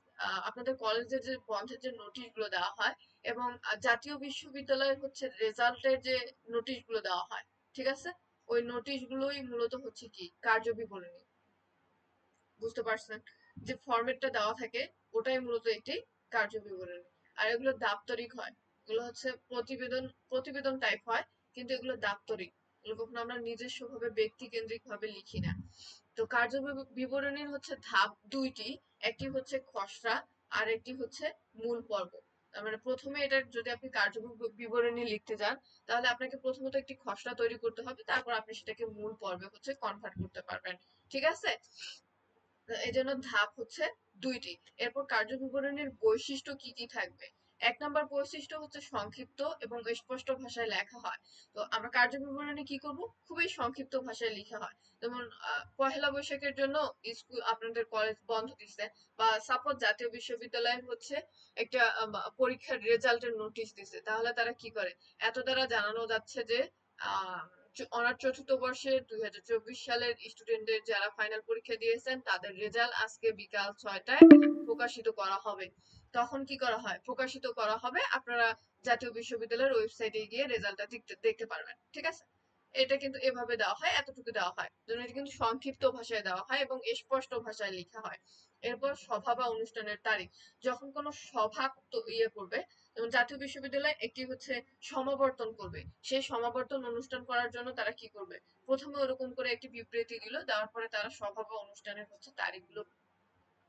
Speaker 1: আপনাদের কলেজের যে বন্ধের যে নোটিশ গুলো দেওয়া হয় এবং জাতীয় বিশ্ববিদ্যালয়ের হচ্ছে রেজাল্টের যে নোটিশ গুলো দেওয়া হয়, ঠিক আছে, ওই নোটিশ গুলোই মূলত হচ্ছে কি কার্য বিবরণী। বুঝতে পারছেন, যে ফরম্যাটটা দেওয়া থাকে ওটাই মূলত একটি কার্য বিবরণী। আর এগুলো দাপ্তরিক হয়, এগুলো হচ্ছে প্রতিবেদন টাইপ হয়, কিন্তু এগুলো দাপ্তরিক, এগুলো কখনো আমরা নিজস্ব ভাবে ব্যক্তি কেন্দ্রিক ভাবে লিখি না। তো কার্য বিবরণীর হচ্ছে ধাপ দুইটি, একটি হচ্ছে খসড়া আর একটি হচ্ছে মূল পর্ব। তার মানে প্রথমে এটা যদি আপনি কার্য বিবরণী লিখতে যান, তাহলে আপনাকে প্রথমত একটি খসড়া তৈরি করতে হবে, তারপর আপনি সেটাকে মূল পর্বে হচ্ছে কনভার্ট করতে পারবেন। ঠিক আছে, এই জন্য ধাপ হচ্ছে দুইটি। এরপর কার্য বিবরণীর বৈশিষ্ট্য কি কি থাকবে। 1 নম্বর বৈশিষ্ট্য হচ্ছে সংক্ষিপ্ত এবং স্পষ্ট ভাষায় লেখা হয়। তো আমরা কার্য বিবরণী কি করব, খুবই সংক্ষিপ্ত ভাষায় লিখা হয়। যেমন পহেলা বৈশাখের জন্য স্কুল আপনাদের কলেজ বন্ধ দিচ্ছে, বা সাপোজ জাতীয় বিশ্ববিদ্যালয় হচ্ছে একটা পরীক্ষার রেজাল্টের নোটিশ দিছে, তাহলে তারা কি করে, এত দ্বারা জানানো যাচ্ছে যে আহ অনার্স চতুর্থ বর্ষের 2024 সালের স্টুডেন্টদের যারা ফাইনাল পরীক্ষা দিয়েছেন তাদের রেজাল্ট আজকে বিকাল 6টায় প্রকাশিত করা হবে। তখন কি করা হয়, প্রকাশিত করা হবে, আপনারা জাতীয় বিশ্ববিদ্যালয়ের ওয়েবসাইটে গিয়ে রেজাল্টটা দেখতে পারবেন। ঠিক আছে, এটা কিন্তু এভাবে দেওয়া হয়, এতটুকু দেওয়া হয়, যেন এটা কিন্তু সংক্ষিপ্ত ভাষায় দেওয়া হয় এবং স্পষ্ট ভাষায় লেখা হয়। এরপর সভা বা অনুষ্ঠানের তারিখ, যখন কোনো সভা করবে, যেমন জাতীয় বিশ্ববিদ্যালয় একটি হচ্ছে সমাবর্তন করবে, সেই সমাবর্তন অনুষ্ঠান করার জন্য তারা কি করবে, প্রথমে ওরকম করে একটি বিবৃতি দিল, দেওয়ার পরে তারা সভা বা অনুষ্ঠানের হচ্ছে তারিখগুলো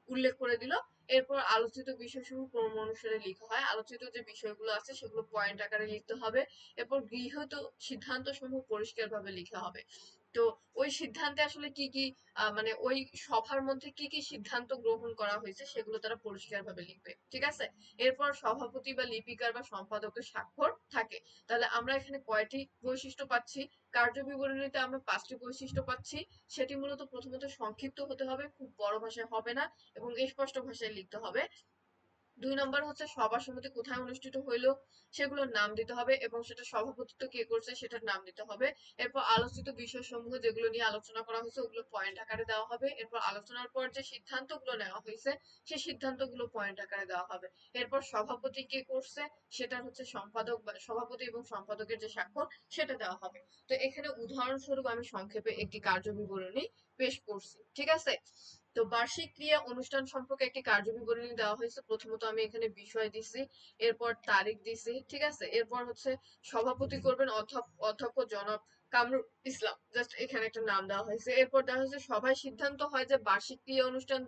Speaker 1: উল্লেখ করে দিল। এরপর আলোচিত বিষয়সমূহ ক্রম অনুসারে লেখা হয়, আলোচিত যে বিষয়গুলো আছে সেগুলো পয়েন্ট আকারে লিখতে হবে। এরপর গৃহীত সিদ্ধান্ত সমূহ পরিষ্কার ভাবে লেখা হবে। তো ওই সিদ্ধান্তে আসলে কি কি মানে ওই সভার মধ্যে কি কি সিদ্ধান্ত গ্রহণ করা হয়েছে সেগুলো তারা পরিষ্কারভাবে লিখবে, ঠিক আছে। এরপর সভাপতি বা লিপিকার বা সম্পাদকের স্বাক্ষর থাকে। তাহলে আমরা এখানে কয়টি বৈশিষ্ট্য পাচ্ছি? কার্য বিবরণীতে আমরা 5টি বৈশিষ্ট্য পাচ্ছি। সেটি মূলত প্রথমত সংক্ষিপ্ত হতে হবে, খুব বড় ভাষায় হবে না, এবং স্পষ্ট ভাষায় লিখতে হবে। 2 নম্বর হচ্ছে সভা সমিতি কোথায় অনুষ্ঠিত হইলো সেগুলোর নাম দিতে হবে, এবং সেটা সভাপতিত্ব কে করছে সেটার নাম দিতে হবে। এরপর আলোচিত বিষয়সমূহ যেগুলো নিয়ে আলোচনা করা হয়েছে ওগুলো পয়েন্ট আকারে দেওয়া হবে। এরপর আলোচনার পর যে সিদ্ধান্তগুলো নেওয়া হয়েছে সেই সিদ্ধান্তগুলো পয়েন্ট আকারে দেওয়া হবে। এরপর সভাপতি কে করছে সেটা হচ্ছে সম্পাদক বা সভাপতি এবং সম্পাদকের যে স্বাক্ষর সেটা দেওয়া হবে। তো এখানে উদাহরণস্বরূপ আমি সংক্ষেপে একটি কার্য বিবরণী পেশ করছি, ঠিক আছে। তো বার্ষিক ক্রিয়া অনুষ্ঠান সম্পর্কে একটি কার্য বিবরণী দেওয়া হয়েছে। প্রথমত আমি এখানে বিষয় দিছি, এরপর তারিখ দিছি, ঠিক আছে। এরপর হচ্ছে সভাপতি করবেন অধ্যক্ষ জনাব কামরুল ইসলাম, জাস্ট এখানে একটা নাম দেওয়া হয়েছে। এরপর দেওয়া হয়েছে সভায় সিদ্ধান্ত হয় যে বার্ষিক ক্রিয়া অনুষ্ঠান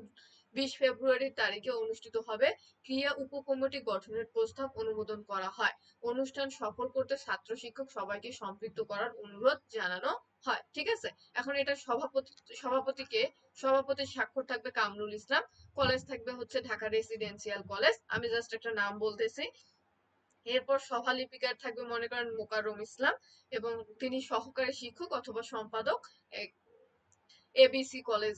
Speaker 1: 20 ফেব্রুয়ারি তারিখে অনুষ্ঠিত হবে। ক্রিয়া উপকমিটি গঠনের প্রস্তাব অনুমোদন করা হয়। অনুষ্ঠান সফল করতে ছাত্র শিক্ষক সবাইকে সম্পৃক্ত করার অনুরোধ জানানো হয়, ঠিক আছে। এখন এটা সভাপতিকে সভাপতির স্বাক্ষর থাকবে কামরুল ইসলাম, কলেজ থাকবে হচ্ছে ঢাকা রেসিডেন্সিয়াল কলেজ, আমি জাস্ট একটা নাম বলতেছি। এরপর সভালিপিকার থাকবে মনে করেন মোকাররম ইসলাম, এবং তিনি সহকারী শিক্ষক অথবা সম্পাদক এবিসি কলেজ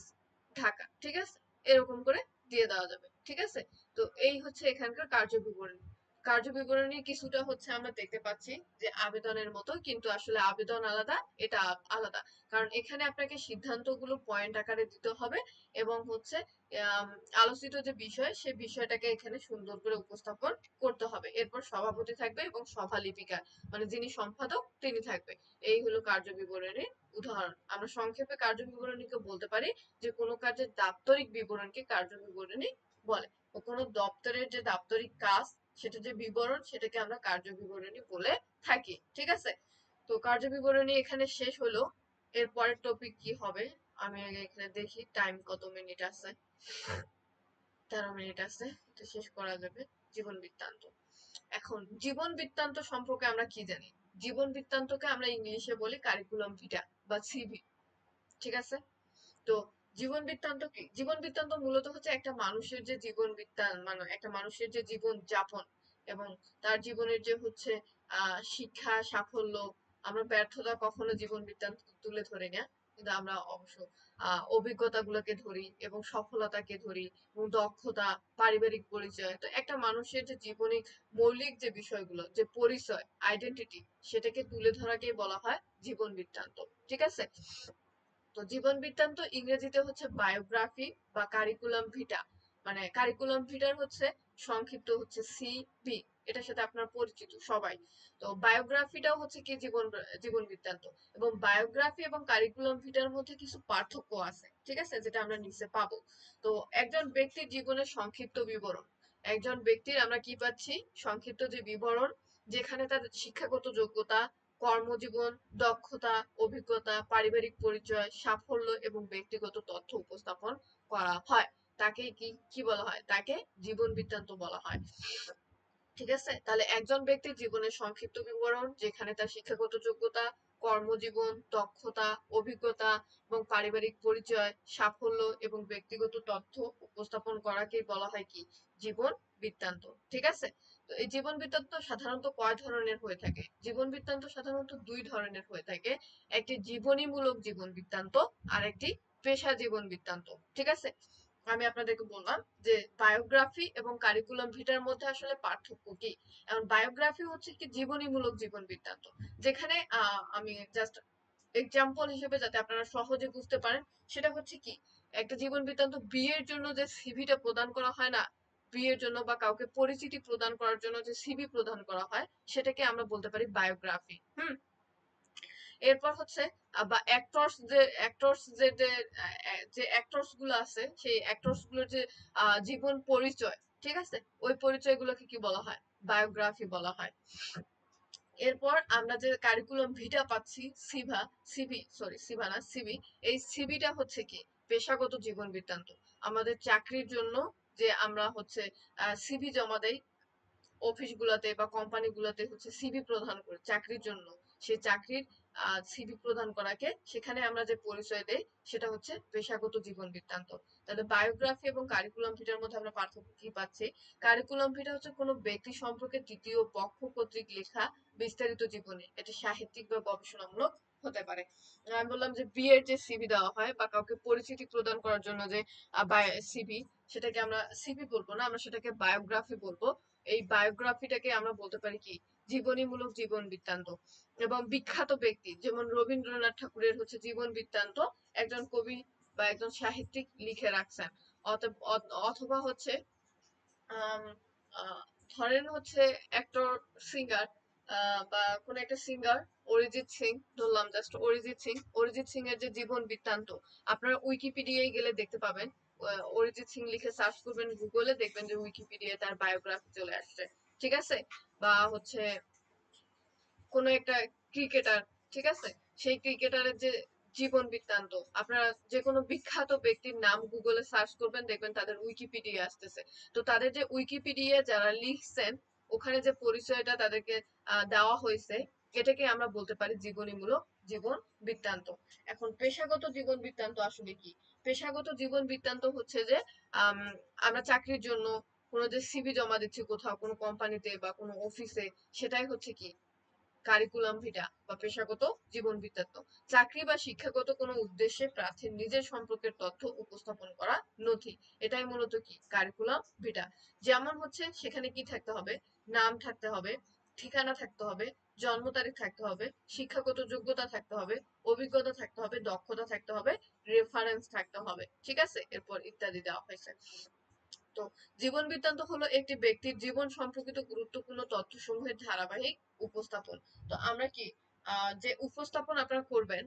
Speaker 1: ঢাকা, ঠিক আছে। এরকম করে দিয়ে দেওয়া যাবে, ঠিক আছে। তো এই হচ্ছে এখানকার কার্য বিবরণী। কার্য বিবরণী কিছুটা হচ্ছে আমরা দেখতে পাচ্ছি যে আবেদনের মতো, কিন্তু আসলে আবেদন আলাদা, এটা আলাদা। কারণ এখানে আপনাকে সিদ্ধান্তগুলো পয়েন্ট আকারে দিতে হবে, এবং হচ্ছে আম, আলোচিত যে বিষয় সে বিষয়টাকে এখানে সুন্দর করে উপস্থাপন করতে হবে। এরপর সভাপতি থাকবে এবং সভালিপিকা মানে যিনি সম্পাদক তিনি থাকবে। এই হলো কার্য বিবরণীর উদাহরণ। আমরা সংক্ষেপে কার্য বিবরণীকে বলতে পারি যে কোনো কাজের দাপ্তরিক বিবরণকে কার্য বিবরণী বলে। ও কোনো দপ্তরের যে দাপ্তরিক কাজ সেটা যে বিবরণ সেটাকে আমরা কার্য বিবরণী বলে থাকি, ঠিক আছে। তো কার্য বিবরণী এখানে শেষ হলো। এর পরের টপিক কি হবে আমি আগে এখানে দেখি টাইম কত মিনিট আছে। 13 মিনিট আছে, এটা শেষ করা যাবে। জীবন বৃত্তান্ত। এখন জীবন বৃত্তান্ত সম্পর্কে আমরা কি জানি? জীবন বৃত্তান্তকে আমরা ইংলিশে বলি কারিকুলাম ভিটা বা সিভি, ঠিক আছে। তো জীবন বৃত্তান্ত কি? জীবন বৃত্তান্ত মূলত হচ্ছে একটা মানুষের যে জীবন বৃত্তান্ত, মানে একটা মানুষের যে জীবন যাপন এবং তার জীবনের যে হচ্ছে শিক্ষা সাফল্য। আমরা ব্যর্থতা কখনো জীবন বৃত্তান্ত তুলে ধরি না, কিন্তু আমরা অবশ্য অভিজ্ঞতা গুলোকে ধরি এবং সফলতাকে ধরি এবং দক্ষতা, পারিবারিক পরিচয়। তো একটা মানুষের যে জীবনে মৌলিক যে বিষয়গুলো, যে পরিচয়, আইডেন্টিটি, সেটাকে তুলে ধরাকেই বলা হয় জীবন বৃত্তান্ত, ঠিক আছে। তো জীবন বৃত্তান্ত ইংরেজিতে হচ্ছে বায়োগ্রাফি বা কারিকুলাম ভিটা। মানে কারিকুলাম ভিটার হচ্ছে সংক্ষিপ্ত হচ্ছে সিভি, এটার সাথে আপনার পরিচিত সবাই। তো বায়োগ্রাফিটাও হচ্ছে কি জীবন বৃত্তান্ত। এবং বায়োগ্রাফি এবং কারিকুলাম ভিটার মধ্যে কিছু পার্থক্য আছে, ঠিক আছে, যেটা আমরা নিচে পাবো। তো একজন ব্যক্তির জীবনের সংক্ষিপ্ত বিবরণ, একজন ব্যক্তির আমরা কি পাচ্ছি? সংক্ষিপ্ত যে বিবরণ, যেখানে তার শিক্ষাগত যোগ্যতা, কর্মজীবন, দক্ষতা, অভিজ্ঞতা, পারিবারিক পরিচয়, সাফল্য এবং ব্যক্তিগত তথ্য উপস্থাপন করা হয়। তাকে কি কি বলা হয়? তাকে জীবন বৃত্তান্ত বলা হয়, ঠিক আছে। তাহলে একজন ব্যক্তির জীবনের সংক্ষিপ্ত বিবরণ, যেখানে তার শিক্ষাগত যোগ্যতা, কর্মজীবন, দক্ষতা, অভিজ্ঞতা এবং পারিবারিক পরিচয়, সাফল্য এবং ব্যক্তিগত তথ্য উপস্থাপন করাকে বলা হয় কি? জীবন বৃত্তান্ত, ঠিক আছে। তো এই জীবন বৃত্তান্ত সাধারণত কয় ধরনের হয়ে থাকে? জীবন বৃত্তান্ত সাধারণত 2 ধরনের হয়ে থাকে। একটি জীবনীমূলক জীবন বৃত্তান্ত আর একটি পেশা জীবন বৃত্তান্ত, ঠিক আছে। আমি আপনাদেরকে বললাম যে বায়োগ্রাফি এবং কারিকুলাম ভিটার মধ্যে আসলে পার্থক্য কি। এখন বায়োগ্রাফি হচ্ছে কি জীবনীমূলক জীবন বৃত্তান্ত, যেখানে আমি জাস্ট এক্সাম্পল হিসেবে যাতে আপনারা সহজে বুঝতে পারেন, সেটা হচ্ছে কি, একটা জীবন বৃত্তান্ত বিয়ের জন্য যে সিভিটা প্রদান করা হয় না, বিয়ের জন্য বা কাউকে পরিচিতি প্রদান করার জন্য যে সিভি প্রদান করা হয় সেটাকে আমরা বলতে পারি বায়োগ্রাফি। এরপর হচ্ছে বা অ্যাক্টরস যে অ্যাক্টরস গুলো আছে সেই অ্যাক্টরস গুলোর যে জীবন পরিচয়, ঠিক আছে, ওই পরিচয়গুলোকে কি বলা হয়? বায়োগ্রাফি বলা হয়। এরপর আমরা যে কারিকুলাম ভিটা পাচ্ছি, সিভা না সিভি, এই সিভিটা হচ্ছে কি? পেশাগত জীবন বৃত্তান্ত। আমাদের চাকরির জন্য যে আমরা হচ্ছে সিভি জমা দেই অফিস গুলাতে বা কোম্পানি গুলাতে, হচ্ছে সিভি প্রদান করে চাকরির জন্য, সেই চাকরির সিভি প্রদান করাকে, সেখানে আমরা যে পরিচয় দেই সেটা হচ্ছে পেশাগত জীবন বৃত্তান্ত। তাহলে বায়োগ্রাফি এবং কারিকুলাম ভিটার মধ্যে আমরা পার্থক্য কি পাচ্ছি? কারিকুলাম ভিটা হচ্ছে কোনো ব্যক্তি সম্পর্কে তৃতীয় পক্ষ কর্তৃক লেখা বিস্তারিত জীবনী, এটা সাহিত্যিক বা গবেষণামূলক হতে পারে। আমি বললাম যে বিয়ের যে সিভি দেওয়া হয় বা কাউকে পরিচিতি প্রদান করার জন্য যে সিভি, সেটাকে আমরা সিভি বলবো না, আমরা সেটাকে বায়োগ্রাফি বলবো। এই বায়োগ্রাফিটাকে আমরা বলতে পারি কি জীবনীমূলক জীবন বৃত্তান্ত। এবং বিখ্যাত ব্যক্তি যেমন রবীন্দ্রনাথ ঠাকুরের হচ্ছে জীবন বৃত্তান্ত একজন কবি বা একজন সাহিত্যিক লিখে রাখছেন। অথবা হচ্ছে আম, আহ, ধরেন হচ্ছে একটা সিঙ্গার বা কোন একটা সিঙ্গার, অরিজিৎ সিং ধরলাম, জাস্ট অরিজিৎ সিং এর যে জীবন বৃত্তান্ত আপনারা উইকিপিডিয়ায় গেলে দেখতে পাবেন। অরিজিৎ সিং লিখে সার্চ করবেন গুগলে, দেখবেন যে উইকিপিডিয়ায় তার বায়োগ্রাফি চলে আসছে। ঠিক আছে? বা হচ্ছে কোন একটা ক্রিকেটার, ঠিক আছে, সেই ক্রিকেটারের যে জীবন বৃত্তান্ত, আপনারা যে কোনো বিখ্যাত ব্যক্তির নাম গুগলে সার্চ করবেন, দেখবেন তাদের উইকিপিডিয়া আসতেছে। তো তাদের যে উইকিপিডিয়া যারা লিখছেন, ওখানে যে পরিচয়টা তাদেরকে দেওয়া হয়েছে, এটাকে আমরা বলতে পারি জীবনীমূলক জীবন বৃত্তান্ত। এখন পেশাগত জীবন বৃত্তান্ত আসলে কি? পেশাগত জীবন বৃত্তান্ত হচ্ছে যে আম, আমরা চাকরির জন্য কোনো যে সিভি জমা দিচ্ছি কোথাও কোনো কোম্পানিতে বা কোনো অফিসে, সেটাই হচ্ছে কি কারিকুলাম ভিটা বা পেশাগত জীবন বৃত্তান্ত। চাকরি বা শিক্ষাগত কোনো উদ্দেশ্যে প্রার্থীর নিজের সম্পর্কের তথ্য উপস্থাপন করা নথি, এটাই মূলত কি কারিকুলাম ভিটা। যেমন হচ্ছে সেখানে কি থাকতে হবে? নাম থাকতে হবে, ঠিকানা থাকতে হবে, জন্ম তারিখ থাকতে হবে, শিক্ষাগত যোগ্যতা থাকতে হবে, অভিজ্ঞতা থাকতে হবে, দক্ষতা থাকতে হবে, রেফারেন্স থাকতে হবে। ঠিক আছে? এরপর ইত্যাদি দেওয়া হয়েছে। তো জীবন বৃত্তান্ত হলো একটি ব্যক্তির জীবন সম্পর্কিত গুরুত্বপূর্ণ তথ্যসমূহের ধারাবাহিক উপস্থাপন। তো আমরা কি যে উপস্থাপন আপনারা করবেন,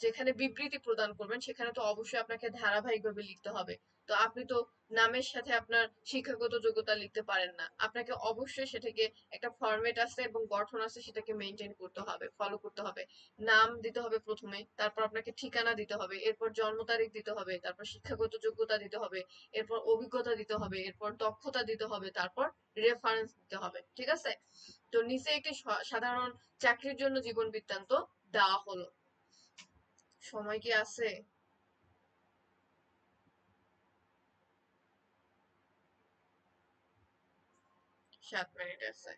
Speaker 1: যেখানে বিবৃতি প্রদান করবেন, সেখানে তো অবশ্যই আপনাকে ধারাবাহিকভাবে লিখতে হবে। তো আপনি তো নামের সাথে আপনার শিক্ষাগত যোগ্যতা লিখতে পারেন না, আপনাকে অবশ্যই সেটাকে একটা ফরম্যাট আছে এবং গঠন আছে, সেটাকে মেনটেন করতে হবে, ফলো করতে হবে। নাম দিতে হবে প্রথমে, তারপর আপনাকে ঠিকানা দিতে হবে, এরপর জন্ম তারিখ দিতে হবে, তারপর শিক্ষাগত যোগ্যতা দিতে হবে, এরপর অভিজ্ঞতা দিতে হবে, এরপর দক্ষতা দিতে হবে, তারপর রেফারেন্স দিতে হবে। ঠিক আছে? তো নিচে একটি সাধারণ চাকরির জন্য জীবন বৃত্তান্ত দেওয়া হলো। সময় কি আছে? 7 মিনিট আছে।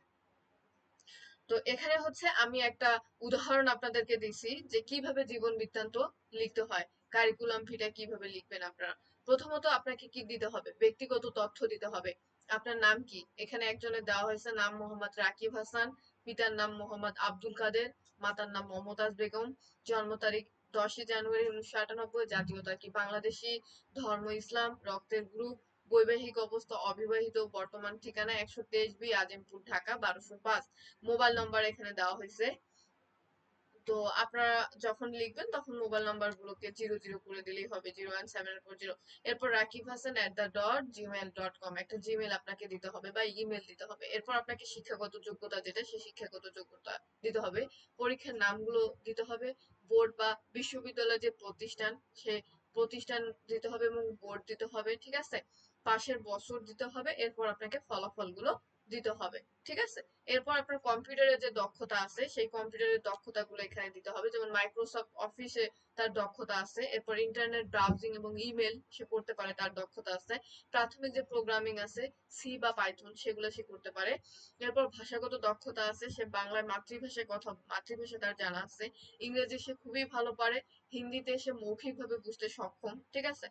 Speaker 1: তো এখানে হচ্ছে আমি একটা উদাহরণ আপনাদেরকে দিছি যে কিভাবে জীবন বৃত্তান্ত লিখতে হয়, কারিকুলাম ভিটা কিভাবে লিখবেন আপনারা। প্রথমত আপনাকে কি দিতে হবে? ব্যক্তিগত তথ্য দিতে হবে। আপনার নাম কি? এখানে একজনের দেওয়া হয়েছে নাম মোহাম্মদ রাকিব হাসান, পিতার নাম মোহাম্মদ আব্দুল কাদের, মাতার নাম মমতাজ বেগম, জন্ম তারিখ 10ই জানুয়ারি 1998, জাতীয়তা কি বাংলাদেশি, ধর্ম ইসলাম, রক্তের গ্রুপ, বৈবাহিক অবস্থা অবিবাহিত, বর্তমান ঠিকানা 123B Azimpur Dhaka 1205। Mobile number এখানে দেওয়া হয়েছে। তো আপনারা যখন লিখবেন তখন মোবাইল নাম্বার গুলোকে 00 করে দিলেই হবে, 01740। এরপর rakib hasan@gmail.com একটা জিমেল আপনাকে দিতে হবে বা ইমেল দিতে হবে। এরপর আপনাকে শিক্ষাগত যোগ্যতা যেটা, সেই শিক্ষাগত যোগ্যতা দিতে হবে। পরীক্ষার নামগুলো দিতে হবে, বোর্ড বা বিশ্ববিদ্যালয় যে প্রতিষ্ঠান, সে প্রতিষ্ঠান দিতে হবে এবং বোর্ড দিতে হবে। ঠিক আছে? পাশের বছর দিতে হবে। এরপর আপনাকে ফলাফলগুলো দিতে হবে। ঠিক আছে? এরপর আপনার কম্পিউটারের যে দক্ষতা আছে, সেই কম্পিউটারের দক্ষতাগুলো এখানে দিতে হবে। যেমন মাইক্রোসফট অফিসে তার দক্ষতা আছে, এরপর ইন্টারনেট ব্রাউজিং এবং ইমেল সে করতে পারে, তার দক্ষতা আছে। প্রাথমিক যে প্রোগ্রামিং আছে, সি বা পাইথন, সেগুলো সে করতে পারে। এরপর ভাষাগত দক্ষতা আছে, সে বাংলায় মাতৃভাষায় মাতৃভাষা তার জানা আছে। ইংরেজি সে খুবই ভালো পারে। হিন্দিতে সে মৌখিকভাবে বুঝতে সক্ষম। ঠিক আছে?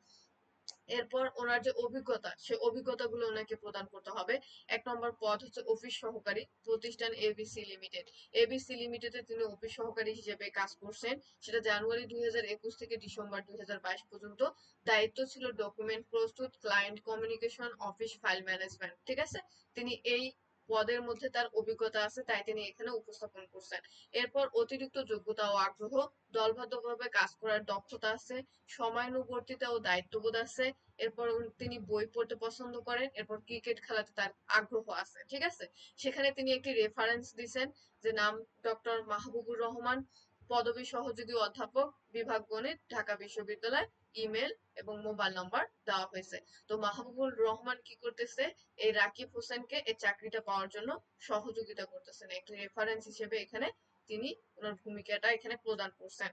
Speaker 1: এরপর ওনার যে অভিজ্ঞতা, সে অভিজ্ঞতাগুলো ওনাকে প্রদান করতে হবে। 1 নম্বর পদ হচ্ছে অফিস সহকারী, প্রতিষ্ঠান এবিসি লিমিটেড। এবিসি লিমিটেডে তিনি অফিস সহকারী হিসেবে কাজ করছেন, সেটা জানুয়ারি 2021 থেকে ডিসেম্বর 2022 পর্যন্ত। দায়িত্ব ছিল ডকুমেন্ট প্রস্তুত, client communication, office file management. ঠিক আছে? তিনি এই পদের মধ্যে তার অভিজ্ঞতা আছে, তাই তিনি এখানে উপস্থাপন করছেন। এরপর অতিরিক্ত যোগ্যতা ও আগ্রহ, দলবদ্ধভাবে কাজ করার দক্ষতা আছে, সময়ানুবর্তিতা ও দায়িত্ববোধ আছে। এরপর তিনি বই পড়তে পছন্দ করেন। এরপর ক্রিকেট খেলাতে তার আগ্রহ আছে। ঠিক আছে? সেখানে তিনি একটি রেফারেন্স দিছেন যে নাম ডক্টর মাহবুবুর রহমান, পদবী সহযোগী অধ্যাপক, বিভাগ গণিত, ঢাকা বিশ্ববিদ্যালয়, ইমেল এবং মোবাইল নাম্বার দেওয়া হয়েছে। তো মাহবুবুর রহমান কি করতেছে? এই রাকিব হোসেনকে এই চাকরিটা পাওয়ার জন্য সহযোগিতা করতেছেন, একটি রেফারেন্স হিসেবে এখানে তিনি ওনার ভূমিকাটা এখানে প্রদান করছেন।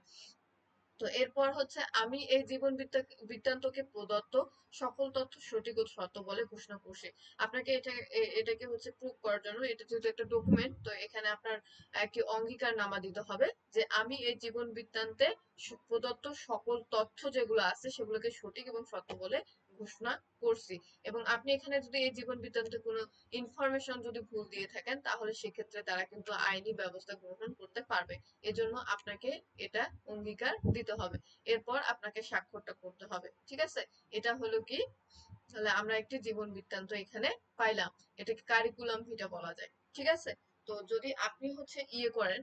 Speaker 1: তো এরপর হচ্ছে আমি এই জীবন বৃত্তান্তকে প্রদত্ত সকল তথ্য সঠিক ও সত্য বলে ঘোষণা করছি। আপনাকে এটাকে হচ্ছে প্রুভ করার জন্য, এটা যেহেতু একটা ডকুমেন্ট, তো এখানে আপনার একটি অঙ্গীকারনামা দিতে হবে যে আমি এই জীবন বৃত্তান্তে প্রদত্ত সকল তথ্য যেগুলো আছে সেগুলোকে সঠিক এবং সত্য বলে ঘোষণা করছি। এবং আপনি এখানে যদি এই জীবন বৃত্তান্তে কোনো ইনফরমেশন যদি ভুল দিয়ে থাকেন, তাহলে সেক্ষেত্রে তারা কিন্তু আইনি ব্যবস্থা গ্রহণ করতে পারবে। এজন্য আপনাকে এটা অঙ্গীকার দিতে হবে। এরপর আপনাকে স্বাক্ষরটা করতে হবে। ঠিক আছে? এটা হলো কি, তাহলে আমরা একটি জীবন বৃত্তান্ত এখানে পাইলাম। এটাকে কারিকুলাম ভিটা বলা যায়। ঠিক আছে? তো যদি আপনি হচ্ছে ইয়ে করেন,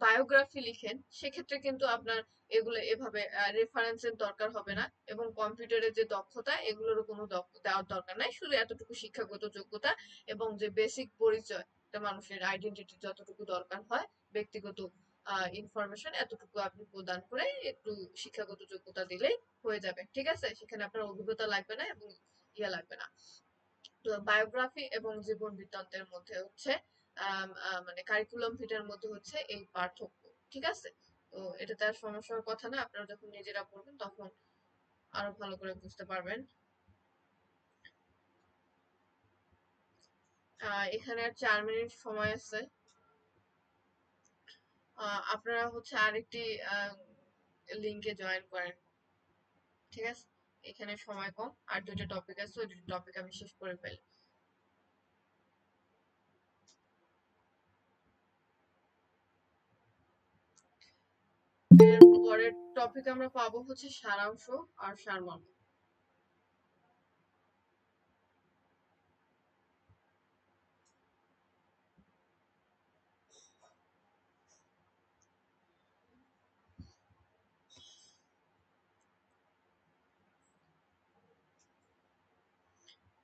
Speaker 1: বায়োগ্রাফি লিখেন, সেক্ষেত্রে কিন্তু আপনার এগুলো এভাবে রেফারেন্সের দরকার হবে না, এবং কম্পিউটারের যে দক্ষতা এগুলোরও কোনো দেওয়ার দরকার নাই। শুধু এতটুকু শিক্ষাগত যোগ্যতা এবং যে বেসিক পরিচয়, একটা মানুষের আইডেন্টিটি যতটুকু দরকার হয়, ব্যক্তিগত ইনফরমেশন এতটুকু আপনি প্রদান করে একটু শিক্ষাগত যোগ্যতা দিলেই হয়ে যাবে। ঠিক আছে? সেখানে আপনার অভিজ্ঞতা লাগবে না এবং ইয়া লাগবে না। তো বায়োগ্রাফি এবং জীবন বৃত্তান্তের মধ্যে হচ্ছে মানে কারিকুলাম ভিটার মধ্যে হচ্ছে এই পার্থক্য। ঠিক আছে? তো এটা তার সমস্যার কথা না, আপনারা যখন নিজেরা পড়বেন তখন আরো ভালো করে বুঝতে পারবেন। এখানে আর 4 মিনিট সময় আছে। আপনারা হচ্ছে আরেকটি লিংকে জয়েন করেন। ঠিক আছে? এখানে সময় কম, আর 2টা টপিক আছে, ওই 2টা টপিক আমি শেষ করে ফেলি। এর পরের টপিক আমরা পাবো হচ্ছে সারাংশ আর সারমর্ম।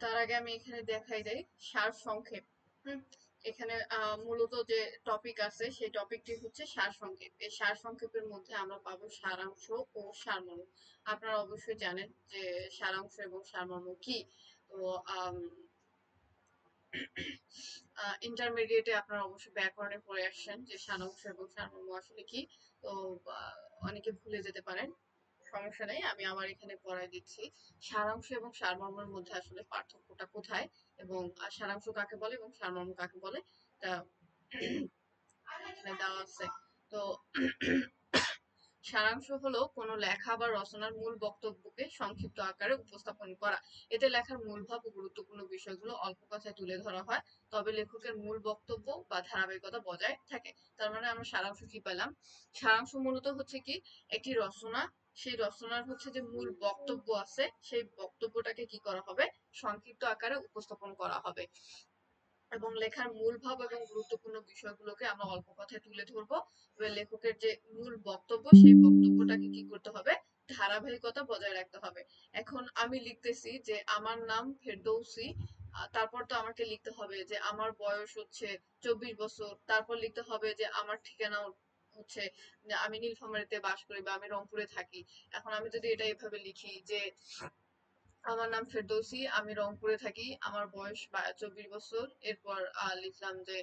Speaker 1: তার আগে আমি এখানে দেখাই দেই সার সংক্ষেপ। হুম, এখানে মূলত যে টপিক আছে সেই টপিকটি হচ্ছে সার সংক্ষেপ। এই সার সংক্ষেপের মধ্যে আমরা পাবো সারাংশ ও সারমর্ম। আপনারা অবশ্যই জানেন যে সারাংশ এবং সারমর্ম কি। তো ইন্টারমিডিয়েটে আপনারা অবশ্যই ব্যাকরণে পড়ে আসছেন যে সারাংশ এবং সারমর্ম আসলে কি। তো অনেকে ভুলে যেতে পারেন, সমস্যা নেই, আমি আবার এখানে পড়ায় দিচ্ছি। সারাংশ এবং সারমর্মের মধ্যে আসলে পার্থক্যটা কোথায়, এবং সারাংশ কাকে বলে এবং সারমর্ম কাকে বলে, তা এখানে দেওয়া আছে। তো সারাংশ হলো কোনো লেখা বা রচনার মূল বক্তব্যকে সংক্ষিপ্ত আকারে উপস্থাপন করা। এতে লেখার মূল ভাব ও গুরুত্বপূর্ণ বিষয়গুলো অল্প কথায় তুলে ধরা হয়, তবে লেখকের মূল বক্তব্য বা ধারাবাহিকতা বজায় থাকে। তার মানে আমরা সারাংশ কি পেলাম? সারাংশ মূলত হচ্ছে কি, একটি রচনা, সেই রচনার হচ্ছে যে মূল বক্তব্য আছে, সেই বক্তব্যটাকে কি করা হবে, সংক্ষিপ্ত আকারে উপস্থাপন করা হবে, এবং লেখার মূল ভাব এবং গুরুত্বপূর্ণ বিষয়গুলোকে আমরা অল্প কথায় তুলে ধরবো। এবার লেখকের যে মূল বক্তব্য, সেই বক্তব্যটাকে কি করতে হবে, ধারাবাহিকতা বজায় রাখতে হবে। এখন আমি লিখতেছি যে আমার নাম ফেরদৌসী, তারপর তো আমাকে লিখতে হবে যে আমার বয়স হচ্ছে 24 বছর, তারপর লিখতে হবে যে আমার ঠিকানা হচ্ছে যে আমি নীলফামারীতে বাস করি বা আমি রংপুরে থাকি। এখন আমি যদি এটা এভাবে লিখি যে আমার নাম ফেরদৌসী, আমি রংপুরে থাকি, আমার বয়স 24 বছর, এরপর লিখলাম যে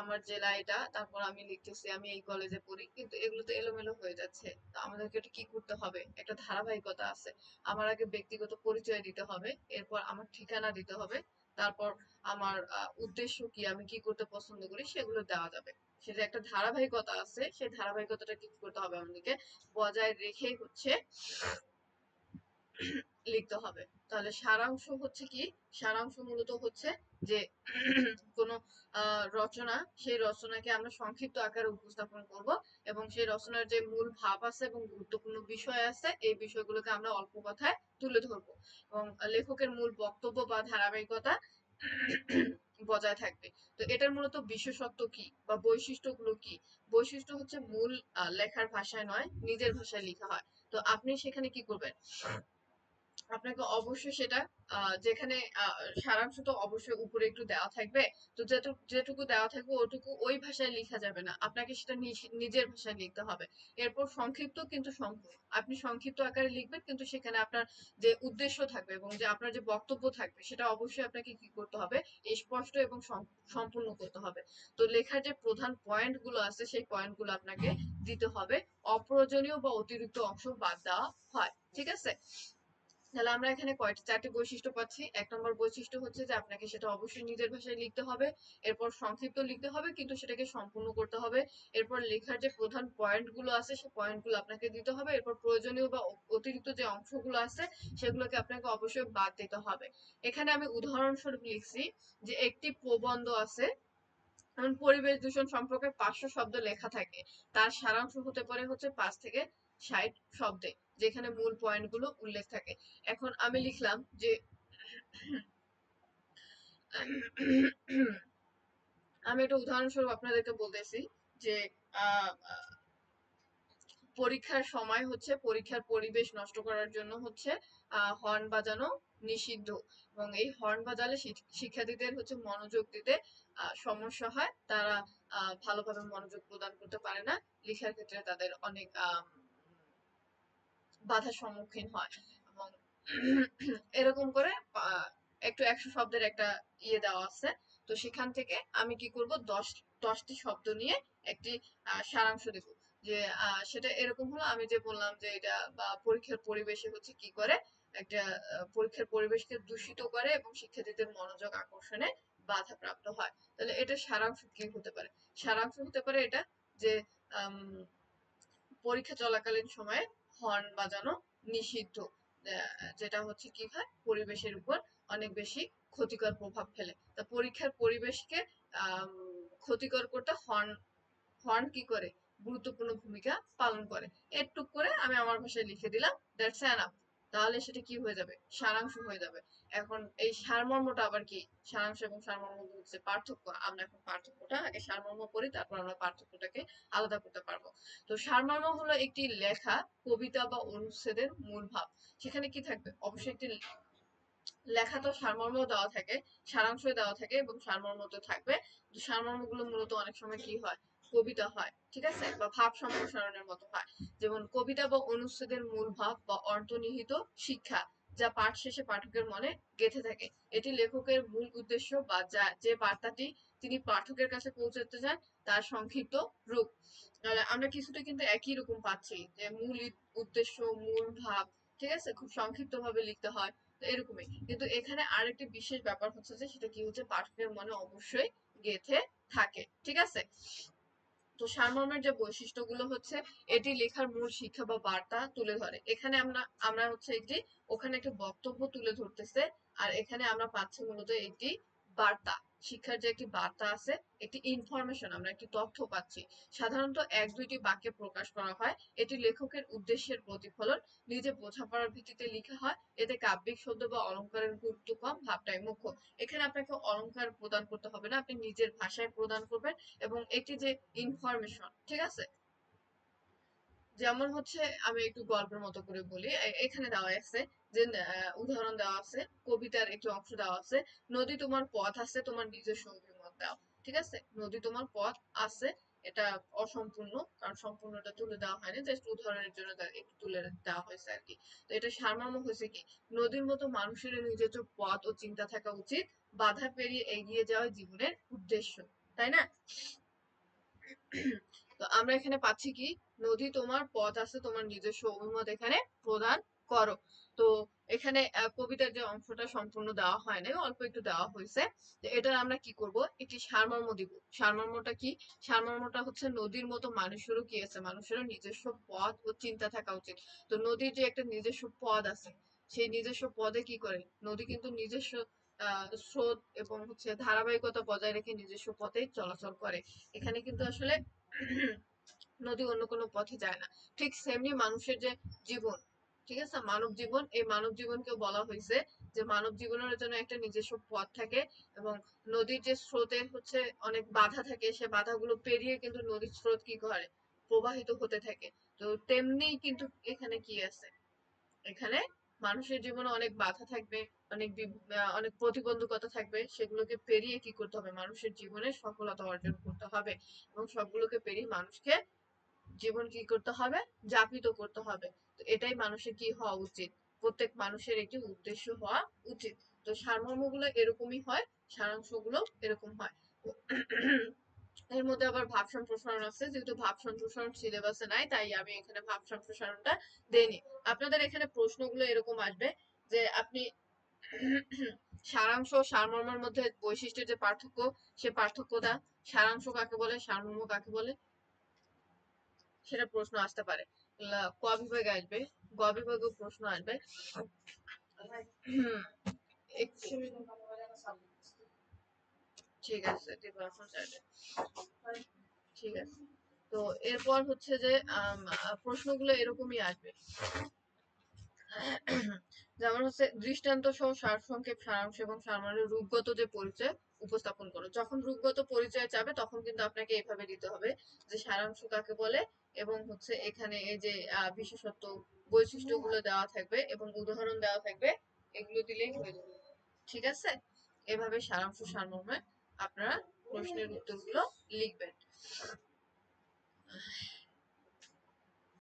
Speaker 1: আমার জেলা এটা, তারপর আমি লিখতেছি আমি এই কলেজে পড়ি, কিন্তু এগুলো তো এলোমেলো হয়ে যাচ্ছে। তো আমাদেরকে এটা কি করতে হবে, একটা ধারাবাহিকতা আছে। আমার আগে ব্যক্তিগত পরিচয় দিতে হবে, এরপর আমার ঠিকানা দিতে হবে, তারপর আমার উদ্দেশ্য কি, আমি কি করতে পছন্দ করি, সেগুলো দেওয়া যাবে। সেটা একটা ধারাবাহিকতা আছে, সেই ধারাবাহিকতাটা কি করতে হবে, আমাদেরকে বজায় রেখেই হচ্ছে লিখতে হবে। তাহলে সারাংশ হচ্ছে কি, সারাংশ মূলত হচ্ছে যে কোন রচনা, সেই রচনাকে আমরা সংক্ষিপ্ত আকারে উপস্থাপন করব, এবং সেই রচনার যে মূল ভাব আছে এবং গুরুত্বপূর্ণ বিষয় আছে, এই বিষয়গুলোকে আমরা অল্প কথায় তুলে ধরবো, এবং লেখকের মূল বক্তব্য বা ধারাবাহিকতা বজায় থাকবে। তো এটার মূলত বিশেষত্ব কি বা বৈশিষ্ট্যগুলো কি? বৈশিষ্ট্য হচ্ছে মূল লেখার ভাষায় নয়, নিজের ভাষায় লেখা হয়। তো আপনি সেখানে কি করবেন, আপনাকে অবশ্যই সেটা যেখানে সারাংশ তো অবশ্যই উপরে একটু দেওয়া থাকবে। তো যেটুকু দেওয়া থাকবে ওটুকু ওই ভাষায় লেখা যাবে না, আপনাকে সেটা নিজের ভাষায় লিখতে হবে। এরপর সংক্ষিপ্ত কিন্তু সম্পূর্ণ, আপনি সংক্ষিপ্ত আকারে লিখবেন, কিন্তু সেখানে আপনার যে উদ্দেশ্য থাকবে এবং যে আপনার যে বক্তব্য থাকবে সেটা অবশ্যই আপনাকে কি করতে হবে, স্পষ্ট এবং সম্পূর্ণ করতে হবে। তো লেখার যে প্রধান পয়েন্ট গুলো আছে সেই পয়েন্ট গুলো আপনাকে দিতে হবে, অপ্রয়োজনীয় বা অতিরিক্ত অংশ বাদ দেওয়া হয়, ঠিক আছে? তাহলে আমরা এখানে কয়টা, চারটি বৈশিষ্ট্য পাচ্ছি। এক নম্বর বৈশিষ্ট্য হচ্ছে যে আপনাকে সেটা অবশ্যই নিজের ভাষায় লিখতে হবে। এরপর সংক্ষিপ্ত লিখতে হবে, কিন্তু সেটাকে সম্পূর্ণ করতে হবে। এরপর লেখার যে প্রধান পয়েন্ট গুলো আছে সেই পয়েন্ট গুলো আপনাকে দিতে হবে। এরপর প্রয়োজনীয় বা অতিরিক্ত যে অংশগুলো আছে সেগুলোকে আপনাকে অবশ্যই বাদ দিতে হবে। এখানে আমি উদাহরণস্বরূপ লিখছি যে একটি প্রবন্ধ আছে, যেমন পরিবেশ দূষণ সম্পর্কে 500 শব্দ লেখা থাকে, তার সারাংশ হতে পারে হচ্ছে 5 থেকে 60 শব্দে, যেখানে মূল পয়েন্ট গুলো উল্লেখ থাকে। এখন আমি লিখলাম যে আমি একটা উদাহরণস্বরূপ আপনাদেরকে বলতেছি যে আহ, পরীক্ষার সময় হচ্ছে পরীক্ষার পরিবেশ নষ্ট করার জন্য হচ্ছে হর্ন বাজানো নিষিদ্ধ, এবং এই হর্ন বাজালে শিক্ষার্থীদের হচ্ছে মনোযোগ দিতে সমস্যা হয়, তারা ভালোভাবে মনোযোগ প্রদান করতে পারে না, লেখার ক্ষেত্রে তাদের অনেক বাধার সম্মুখীন হয়। এবং এরকম করে একটু 100 শব্দের একটা দেওয়া আছে। তো সেখান থেকে আমি কি করব, 10টি শব্দ নিয়ে একটি সারাংশ দেব। যে সেটা এরকম হলো, আমি যে বললাম যে এটা পরীক্ষার পরিবেশে হচ্ছে কি করে, একটা পরীক্ষার পরিবেশকে দূষিত করে এবং শিক্ষার্থীদের মনোযোগ আকর্ষণে বাধা প্রাপ্ত হয়। তাহলে এটা সারাংশ কি হতে পারে? সারাংশ হতে পারে এটা যে আম, পরীক্ষা চলাকালীন সময়ে হর্ন বাজানো নিষিদ্ধ, যেটা হচ্ছে কি হয়, পরিবেশের উপর অনেক বেশি ক্ষতিকর প্রভাব ফেলে। তা পরীক্ষার পরিবেশকে আম, ক্ষতিকর করতে হর্ন হর্ন কি করে, গুরুত্বপূর্ণ ভূমিকা পালন করে। এটুক করে আমি আমার ভাষায় লিখে দিলাম, দ্যাটস এনাফ। তাহলে সেটা কি হয়ে যাবে, সারাংশ হয়ে যাবে। এখন এই সারমর্মটা আবার কি, সারাংশ এবং সারমর্ম হচ্ছে পার্থক্য, আমরা এখন পার্থক্যটা আগে সারমর্ম করি, তারপর আমরা পার্থক্যটাকে আলাদা করতে পারবো। তো সারমর্ম হলো একটি লেখা, কবিতা বা অনুচ্ছেদের মূল ভাব। সেখানে কি থাকবে, অবশ্যই একটি লেখা তো সারমর্ম দেওয়া থাকে, সারাংশ দেওয়া থাকে এবং সারমর্ম তো থাকবে। সারমর্ম গুলো মূলত অনেক সময় কি হয়, কবিতা হয়, ঠিক আছে, বা ভাব সম্প্রসারণের মতো হয়। যেমন কবিতা বা অনুচ্ছেদের মূল ভাব বা অন্তর্নিহিত শিক্ষা, যা পাঠ শেষে পাঠকের মনে গেঁথে থাকে। এটি লেখকের মূল উদ্দেশ্য বা যা যে বার্তাটি তিনি পাঠকের কাছে পৌঁছাতে চান তার সংক্ষিপ্ত রূপ। আমরা কিছুটা কিন্তু একই রকম পাচ্ছি, যে মূল উদ্দেশ্য, মূল ভাব, ঠিক আছে, খুব সংক্ষিপ্ত ভাবে লিখতে হয়। তো এরকমই, কিন্তু এখানে আরেকটি বিশেষ ব্যাপার হচ্ছে যে সেটা কি হচ্ছে, পাঠকের মনে অবশ্যই গেঁথে থাকে, ঠিক আছে। তো সারমর্মের যে বৈশিষ্ট্যগুলো হচ্ছে, এটি লেখার মূল শিক্ষা বা বার্তা তুলে ধরে। এখানে আমরা আমরা হচ্ছে একটি, ওখানে একটি বক্তব্য তুলে ধরতেছে, আর এখানে আমরা পাচ্ছি মূলত একটি বার্তা, শিক্ষার যে একটি বার্তা আছে, একটি ইনফরমেশন, আমরা একটি তথ্য পাচ্ছি। সাধারণত 1-2টি বাক্যে প্রকাশ করা হয়, এটি লেখকের উদ্দেশ্যের প্রতিফলন, নিজে বোঝাপড়ার ভিত্তিতে লেখা হয়, এতে কাব্যিক শব্দ বা অলংকারের গুরুত্ব কম, ভাবটাই মুখ্য। এখানে আপনাকে অলংকার প্রদান করতে হবে না, আপনি নিজের ভাষায় প্রদান করবেন। এবং একটি যে ইনফরমেশন, ঠিক আছে, যেমন হচ্ছে আমি একটু গল্পের মতো করে বলি, এখানে দেওয়া আছে যে উদাহরণ দেওয়া আছে, কবিতার একটি অংশ দেওয়া আছে, নদী তোমার পথ আছে, তোমার নিজস্ব অভিমত দাও। ঠিক আছে, নদী তোমার পথ আছে, এটা অসম্পূর্ণ, কারণ সম্পূর্ণটা তুলে দেওয়া হয়নি, জাস্ট উদাহরণের জন্য একটু তুলে দেওয়া হয়েছে আর কি। তো এটা সারমর্ম হয়েছে কি, নদীর মতো মানুষের নিজস্ব পথ ও চিন্তা থাকা উচিত, বাধা পেরিয়ে এগিয়ে যাওয়া জীবনের উদ্দেশ্য, তাই না? তো আমরা এখানে পাচ্ছি কি, নদী তোমার পথ আছে, তোমার নিজস্ব অভিমত এখানে প্রদান করো। তো এখানে কবিতার যে অংশটা সম্পূর্ণ দেওয়া হয় না, অল্প একটু দেওয়া হয়েছে। তো এটার আমরা কি করব, একটি সারমর্ম দিব। সারমর্মটা কি, সারমর্মটা হচ্ছে নদীর মতো মানুষেরও কি আছে, মানুষেরও নিজস্ব পথ ও চিন্তা থাকা উচিত। তো নদীর যে একটা নিজস্ব পদ আছে, সেই নিজস্ব পদে কি করে, নদী কিন্তু নিজস্ব স্রোত এবং হচ্ছে ধারাবাহিকতা বজায় রেখে নিজস্ব পথে চলাচল করে। এখানে কিন্তু আসলে নদী অন্য কোনো পথে যায় না। ঠিক সেমনি মানুষের যে জীবন, ঠিক আছে, মানব জীবন, এই মানব জীবনকেও বলা হয়েছে যে মানব জীবনের জন্য একটা নিজস্ব পথ থাকে, এবং নদীর যে স্রোতের হচ্ছে অনেক বাধা থাকে, সে বাধাগুলো পেরিয়ে কিন্তু নদীর স্রোত কি করে, প্রবাহিত হতে থাকে। তো তেমনি কিন্তু এখানে কি আছে, এখানে মানুষের জীবনে অনেক বাধা থাকবে, অনেক প্রতিবন্ধকতা থাকবে, সেগুলোকে পেরিয়ে কি করতে হবে, মানুষের জীবনে সফলতা অর্জন করতে হবে। এবং সবগুলোকে পেরিয়ে মানুষকে জীবন কি করতে হবে, যাপিত করতে হবে। তো এটাই মানুষের কি হওয়া উচিত, প্রত্যেক মানুষের একটি উদ্দেশ্য হওয়া উচিত। তো সারমর্মগুলো এরকমই হয়, সারাংশগুলো এরকম হয়। তো এর মধ্যে আবার ভাব সম্প্রসারণ আছে, যেহেতু ভাব সম্প্রসারণ সিলেবাসে নাই তাই আমি এখানে ভাব সম্প্রসারণটা দেইনি। আপনাদের এখানে প্রশ্নগুলো এরকম আসবে যে আপনি সারাংশ ও সারমর্মের মধ্যে বৈশিষ্ট্যের যে পার্থক্য, সে পার্থক্যটা, সারাংশ কাকে বলে, সারমর্ম কাকে বলে, সেটা প্রশ্ন আসতে পারে। ক বিভাগে আসবে, গ বিভাগেও প্রশ্ন আসবে। ঠিক আছে, দিব এখন চাইলে। ঠিক আছে। তো এরপর হচ্ছে যে প্রশ্নগুলো এরকমই আসবে, যেমন হচ্ছে দৃষ্টান্ত সহ সারসংক্ষেপ, সারাংশ এবং সারমর্মের রূপগত যে পরিচয় উপস্থাপন করো। যখন রূপগত পরিচয় চাবে তখন কিন্তু আপনাকে এইভাবে দিতে হবে যে সারাংশ কাকে বলে, এবং হচ্ছে এখানে এই যে বিশেষত্ব, বৈশিষ্ট্যগুলো দেওয়া থাকবে এবং উদাহরণ দেওয়া থাকবে, এগুলো দিলেই হয়ে যাবে। ঠিক আছে, এভাবে সারাংশ সারমর্মে আপনারা প্রশ্নের উত্তরগুলো লিখবেন।